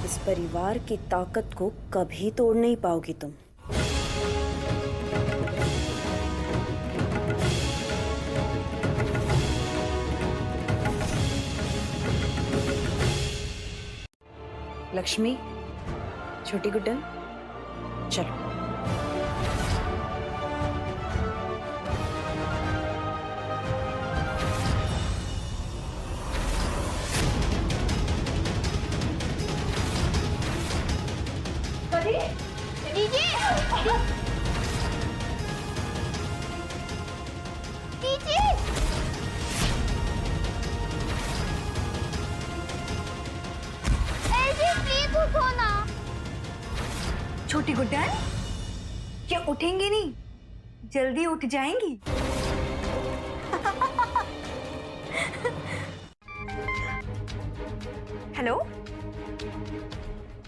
इस परिवार की ताकत को कभी तोड़ नहीं पाओगी तुम। लक्ष्मी, छोटी गुड्डन, चलो। छोटी गुड्डन, क्या उठेंगी नहीं? जल्दी उठ जाएंगी। हेलो,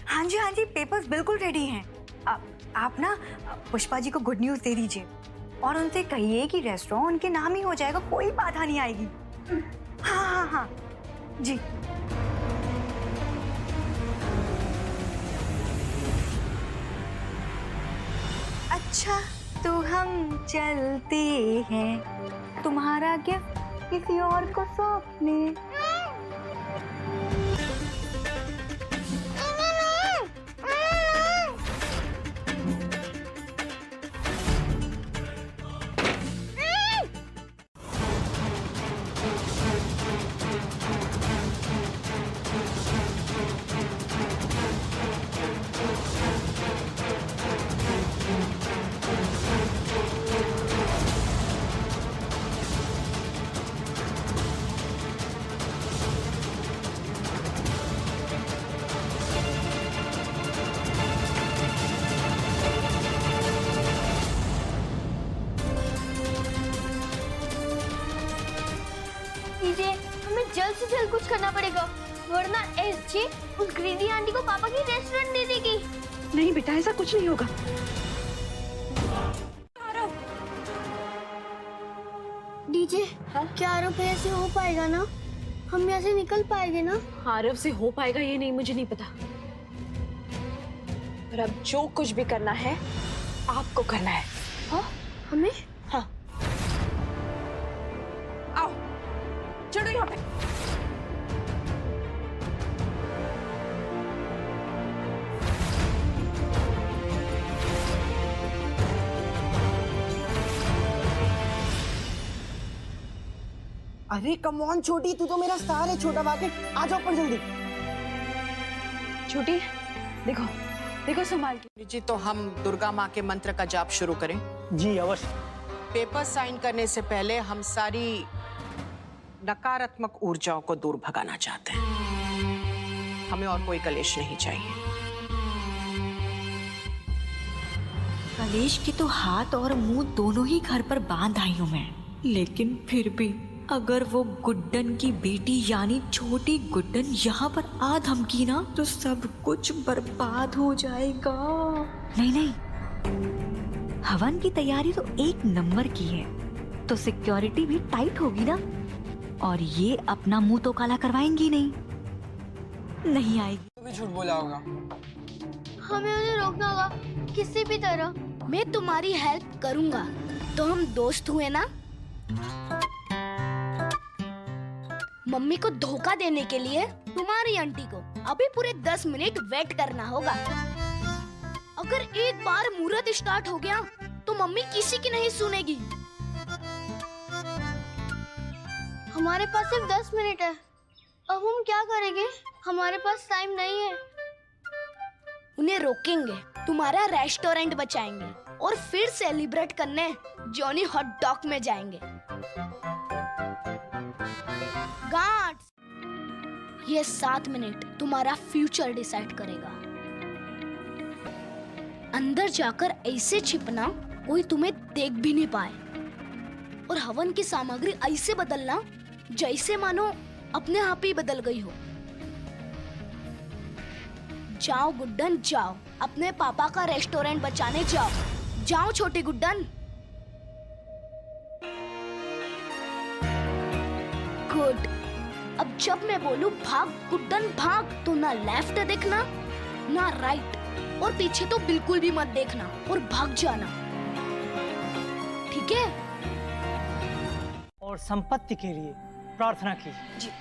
हाँ जी, पेपर्स बिल्कुल रेडी हैं। आप ना पुष्पा जी को गुड न्यूज़ दे दीजिए और उनसे कहिए कि रेस्टोरेंट उनके नाम ही हो जाएगा, कोई बाधा नहीं आएगी। हाँ जी। अच्छा तो हम चलते हैं, तुम्हारा गिफ्ट किसी और को सौंपने। जल्द कुछ करना पड़ेगा, वरना एसजे उस ग्रीडी आंटी को पापा की रेस्टोरेंट दे देगी। नहीं बेटा, ऐसा कुछ नहीं होगा। डीजे, क्या आरव भैया से हो पाएगा ना? हम यहाँ से निकल पाएंगे ना? आरव से हो पाएगा ये नहीं, मुझे नहीं पता, पर अब जो कुछ भी करना है आपको करना है। हाँ? हमें? हाँ, आओ चढ़ो यहाँ पे। अरे कम ऑन छोटी, तू तो मेरा स्टार है छोटा बाके, आ जाओ ऊपर जल्दी। छोटी देखो देखो संभाल के। जी तो हम दुर्गा माँ के मंत्र का जाप शुरू करें? जी अवश्य। पेपर साइन करने से पहले हम सारी नकारात्मक ऊर्जाओं को दूर भगाना चाहते हैं। हमें और कोई कलेश नहीं चाहिए। कलेश के तो हाथ और मुंह दोनों ही घर पर बांध आई हूँ मैं, लेकिन फिर भी अगर वो गुड्डन की बेटी यानी छोटी गुड्डन यहाँ पर आ धमकी ना तो सब कुछ बर्बाद हो जाएगा। नहीं नहीं, हवन की तैयारी तो एक नंबर की है, तो सिक्योरिटी भी टाइट होगी ना, और ये अपना मुंह तो काला करवाएंगी नहीं आएगी। तो भी झूठ बोला होगा। हमें उन्हें रोकना होगा किसी भी तरह। मैं तुम्हारी हेल्प करूंगा, तो हम दोस्त हुए ना? मम्मी को धोखा देने के लिए तुम्हारी आंटी को अभी पूरे 10 मिनट वेट करना होगा। अगर एक बार मुहूर्त स्टार्ट हो गया तो मम्मी किसी की नहीं सुनेगी। हमारे पास सिर्फ 10 मिनट है, अब हम क्या करेंगे? हमारे पास टाइम नहीं है। उन्हें रोकेंगे, तुम्हारा रेस्टोरेंट बचाएंगे और फिर सेलिब्रेट करने जॉनी हॉट डॉग में जाएंगे। गार्ड्स, ये 7 मिनट तुम्हारा फ्यूचर डिसाइड करेगा। अंदर जाकर ऐसे छिपना कोई तुम्हें देख भी नहीं पाए, और हवन की सामग्री ऐसे बदलना जैसे मानो अपने आप ही बदल गई हो। जाओ गुड्डन जाओ, अपने पापा का रेस्टोरेंट बचाने जाओ। जाओ छोटी गुड्डन। गुड। अब जब मैं बोलूं भाग गुड्डन भाग, तो ना लेफ्ट देखना ना राइट, और पीछे तो बिल्कुल भी मत देखना और भाग जाना, ठीक है? और संपत्ति के लिए प्रार्थना कीजिए।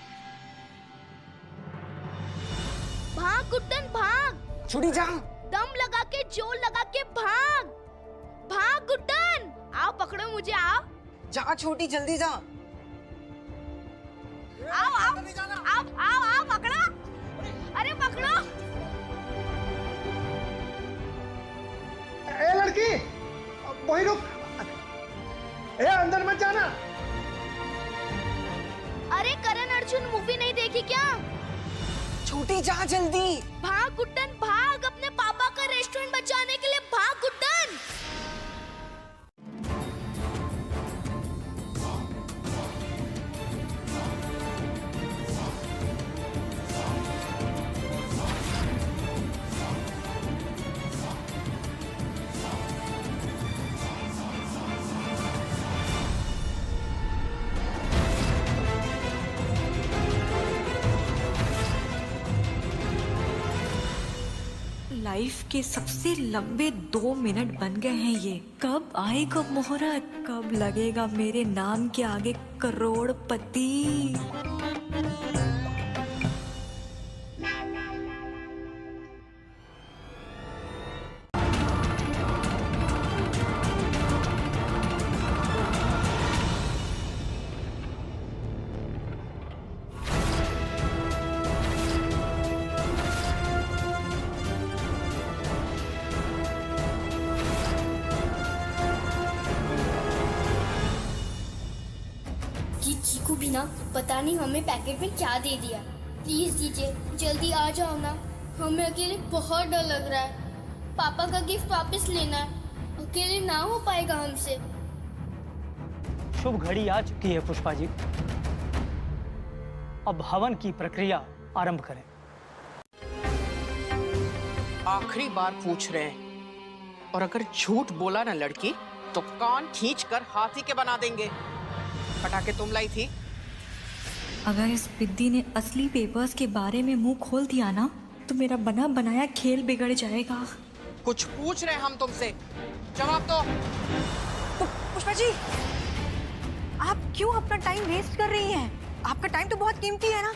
भाग गुड्डन भाग। छुड़ी जा। दम लगा के, जोर लगा के भाग। भाग गुड्डन। आओ पकड़ो मुझे, आओ। जा छोटी, जल्दी जा। आओ आओ आओ आओ आओ, पकड़ो। अरे पकड़ो। ए लड़की, वहीं रुक। ए अंदर मत जाना। अरे करण अर्जुन मूवी नहीं देखी क्या? छोटी जा जल्दी। भाग गुड्डन भाग, अपने पापा का रेस्टोरेंट बचाने के लिए भाग गुड्डन। लाइफ के सबसे लंबे 2 मिनट बन गए हैं ये। कब आएगा मुहूर्त, कब लगेगा मेरे नाम के आगे करोड़पति। चीकू भी ना पता नहीं हमें पैकेट में क्या दे दिया। प्लीज दीजिए, जल्दी आ जाओ ना, हमें अकेले बहुत डर लग रहा है। पापा का गिफ्ट वापस लेना है, अकेले ना हो पाएगा हमसे। शुभ घड़ी आ चुकी है पुष्पा जी। अब हवन की प्रक्रिया आरंभ करें। आखिरी बार पूछ रहे हैं, और अगर झूठ बोला ना लड़की तो कान खींच कर हाथी के बना देंगे। पटाखे तुम लाई थी? अगर इस बिद्दी ने असली पेपर्स के बारे में मुंह खोल दिया ना तो मेरा बना बनाया खेल बिगड़ जाएगा। कुछ पूछ रहे हैं हम तुमसे, जवाब दो। पुष्पा जी, आप क्यों अपना टाइम वेस्ट कर रही हैं? आपका टाइम तो बहुत कीमती है ना।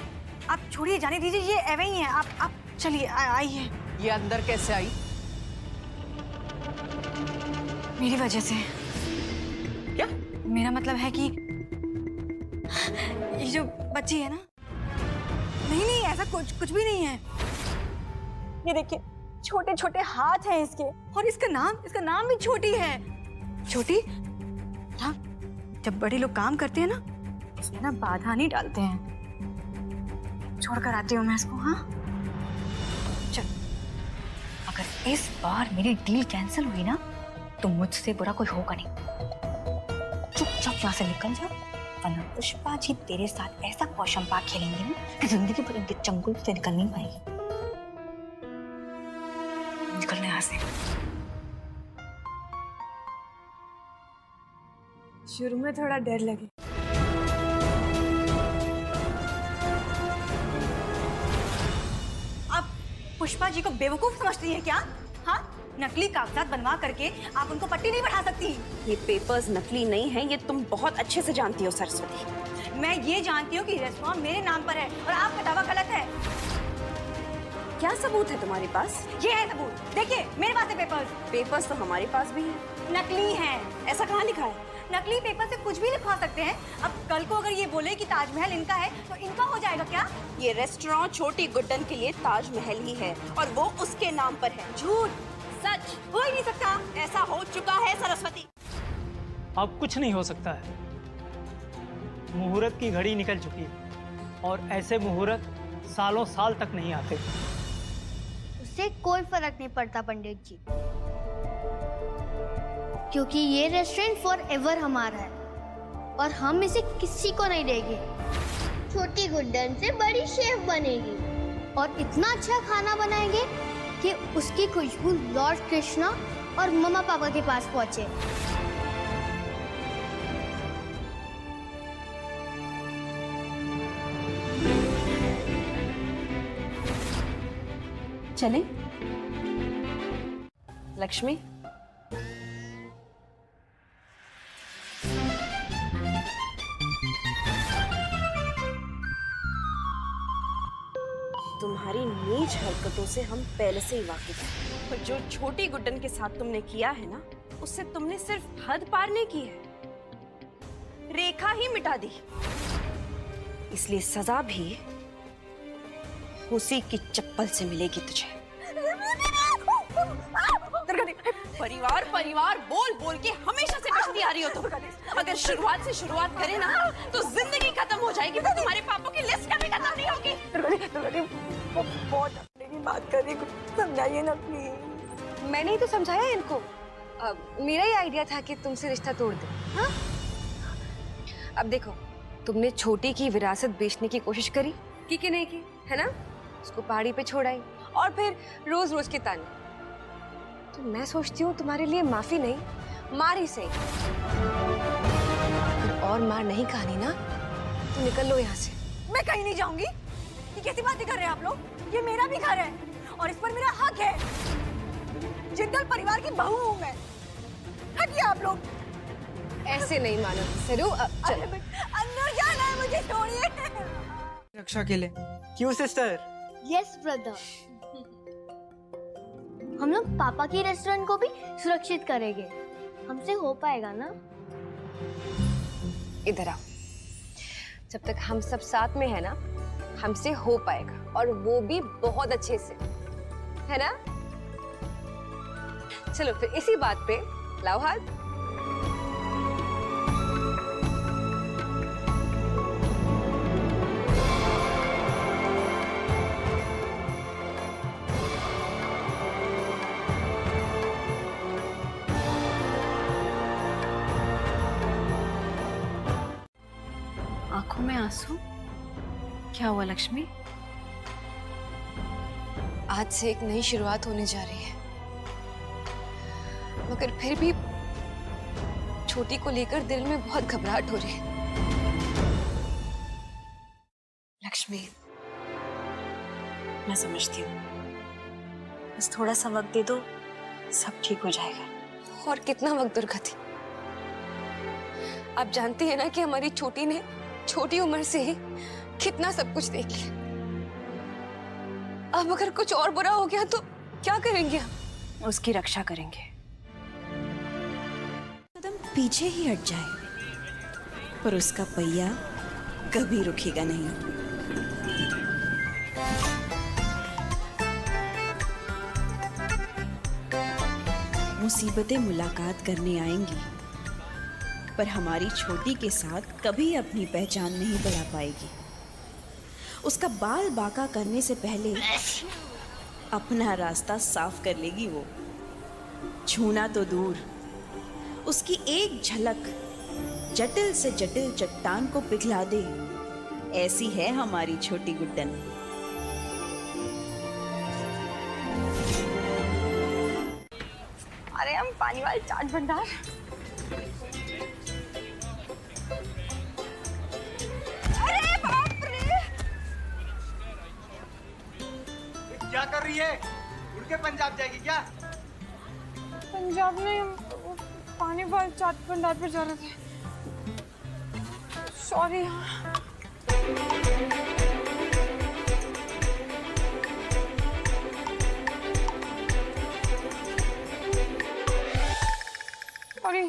आप छोड़िए, जाने दीजिए, ये एवे ही है। आप चलिए, आइए। ये अंदर कैसे आई? मेरी वजह से। क्या? मेरा मतलब है कि ये जो बच्ची है ना, नहीं ऐसा कुछ भी नहीं है। ये देखिए, छोटे छोटे हाथ हैं इसके, और इसका नाम भी छोटी है। छोटी? हाँ, जब बड़े लोग काम करते हैं ना, इसमें ना बाधा नहीं डालते हैं। छोड़कर आती हूँ मैं इसको। हाँ चल, अगर इस बार मेरी डील कैंसिल हुई ना तो मुझसे बुरा कोई होगा नहीं। चुपचाप यहाँ से निकल जा, वरना पुष्पा जी तेरे साथ ऐसा कौशम पाक खेलेंगे ना कि जिंदगी भर इनके चंगुल से निकल नहीं पाएगी। निकलने यहाँ से। शुरू में थोड़ा डर लगे, आप पुष्पा जी को बेवकूफ समझती हैं क्या? हाँ, नकली कागजात बनवा करके आप उनको पट्टी नहीं बढ़ा सकती। ये पेपर्स नकली नहीं हैं, ये तुम बहुत अच्छे से जानती हो सरस्वती। मैं ये जानती हूँ कि रेस्टोरेंट मेरे नाम पर है और आपका दावा गलत है। क्या सबूत है तुम्हारे पास? ये है सबूत, देखिए मेरे पास है पेपर्स। पेपर्स तो हमारे पास भी हैं। नकली हैं। ऐसा कहाँ लिखा है? नकली पेपर से कुछ भी लिखवा सकते हैं। अब कल को अगर ये बोले कि ताजमहल इनका है तो इनका हो जाएगा क्या? ये रेस्टोरेंट छोटी गुड्डन के लिए ताजमहल ही है और वो उसके नाम पर है। झूठ, सच हो ही नहीं सकता। ऐसा हो चुका है सरस्वती। अब कुछ नहीं हो सकता है। मुहूर्त की घड़ी निकल चुकी है और ऐसे मुहूर्त सालों साल तक नहीं आते। उससे कोई फर्क नहीं पड़ता पंडित जी, क्योंकि ये रेस्टोरेंट फॉर एवर हमारा है और हम इसे किसी को नहीं देंगे। छोटी गुड्डन से बड़ी शेफ बनेगी और इतना अच्छा खाना बनाएंगे कि उसकी खुशबू लॉर्ड कृष्णा और मम्मा पापा के पास पहुंचे। चलें? लक्ष्मी, तुम्हारी नीच हरकतों से हम पहले से ही वाकिफ हैं। पर जो छोटी गुड्डन के साथ तुमने किया है ना, उससे तुमने सिर्फ हद पार नहीं की है, रेखा ही मिटा दी। इसलिए सजा भी उसी की चप्पल से मिलेगी तुझे। परिवार परिवार बोल बोल के हमेशा से बचती आ रही हो तुम। अगर शुरुआत से शुरुआत करें ना तो जिंदगी खत्म हो जाएगी, तो तुम्हारे पापों की लिस्ट कभी खत्म नहीं होगी। बहुत अपने की बात कर रही, समझाइए ना प्लीज। मैंने ही तो समझाया इनको। मेरा ही आइडिया था कि तुमसे रिश्ता तोड़ दे। हाँ? अब देखो, तुमने छोटी की विरासत बेचने की कोशिश करी कि नहीं की, है ना? उसको पहाड़ी पे छोड़ आई और फिर रोज रोज के ताने। तो मैं सोचती हूँ तुम्हारे लिए माफी नहीं, मार ही सही। और मार नहीं कहानी ना तो निकल लो यहाँ से। मैं कहीं नहीं जाऊंगी। ये कैसी बातें कर रहे हैं आप लोग? ये मेरा भी घर है और इस पर मेरा हक है। जिंदल परिवार की बहू हूँ मैं। हटिए आप लोग। ऐसे नहीं मानो सरू। चल अंदर जाना है मुझे, छोड़िए। रक्षा के लिए क्यों सिस्टर? यस ब्रदर, हम लोग पापा की रेस्टोरेंट को भी सुरक्षित करेंगे। हमसे हो पाएगा ना? इधर आओ। जब तक हम सब साथ में है ना, हमसे हो पाएगा, और वो भी बहुत अच्छे से, है ना? चलो फिर इसी बात पे लाओ हाथ। आंखों में आंसू? क्या हुआ लक्ष्मी? आज से एक नई शुरुआत होने जा रही है, मगर फिर भी छोटी को लेकर दिल में बहुत घबराहट हो रही है। लक्ष्मी, मैं समझती हूँ, बस थोड़ा सा वक्त दे दो, सब ठीक हो जाएगा। और कितना वक्त दुर्गति? आप जानती हैं ना कि हमारी छोटी ने छोटी उम्र से ही कितना सब कुछ देख लिया। अब अगर कुछ और बुरा हो गया तो क्या करेंगे हम? उसकी रक्षा करेंगे। कदम पीछे ही हट जाए, पर उसका पहिया कभी रुकेगा नहीं। मुसीबतें मुलाकात करने आएंगी, पर हमारी छोटी के साथ कभी अपनी पहचान नहीं बढ़ा पाएगी। उसका बाल बांका करने से पहले अपना रास्ता साफ कर लेगी वो। छूना तो दूर, उसकी एक झलक जटिल से जटिल चट्टान को पिघला दे, ऐसी है हमारी छोटी गुड्डन। अरे हम पानी वाले चाट भंडार। अरे बाप रे! क्या कर रही है? उड़ के पंजाब जाएगी क्या? पंजाब में हम पानी वाले चाट भंडार पर जा रहे थे। सॉरी। सॉरी।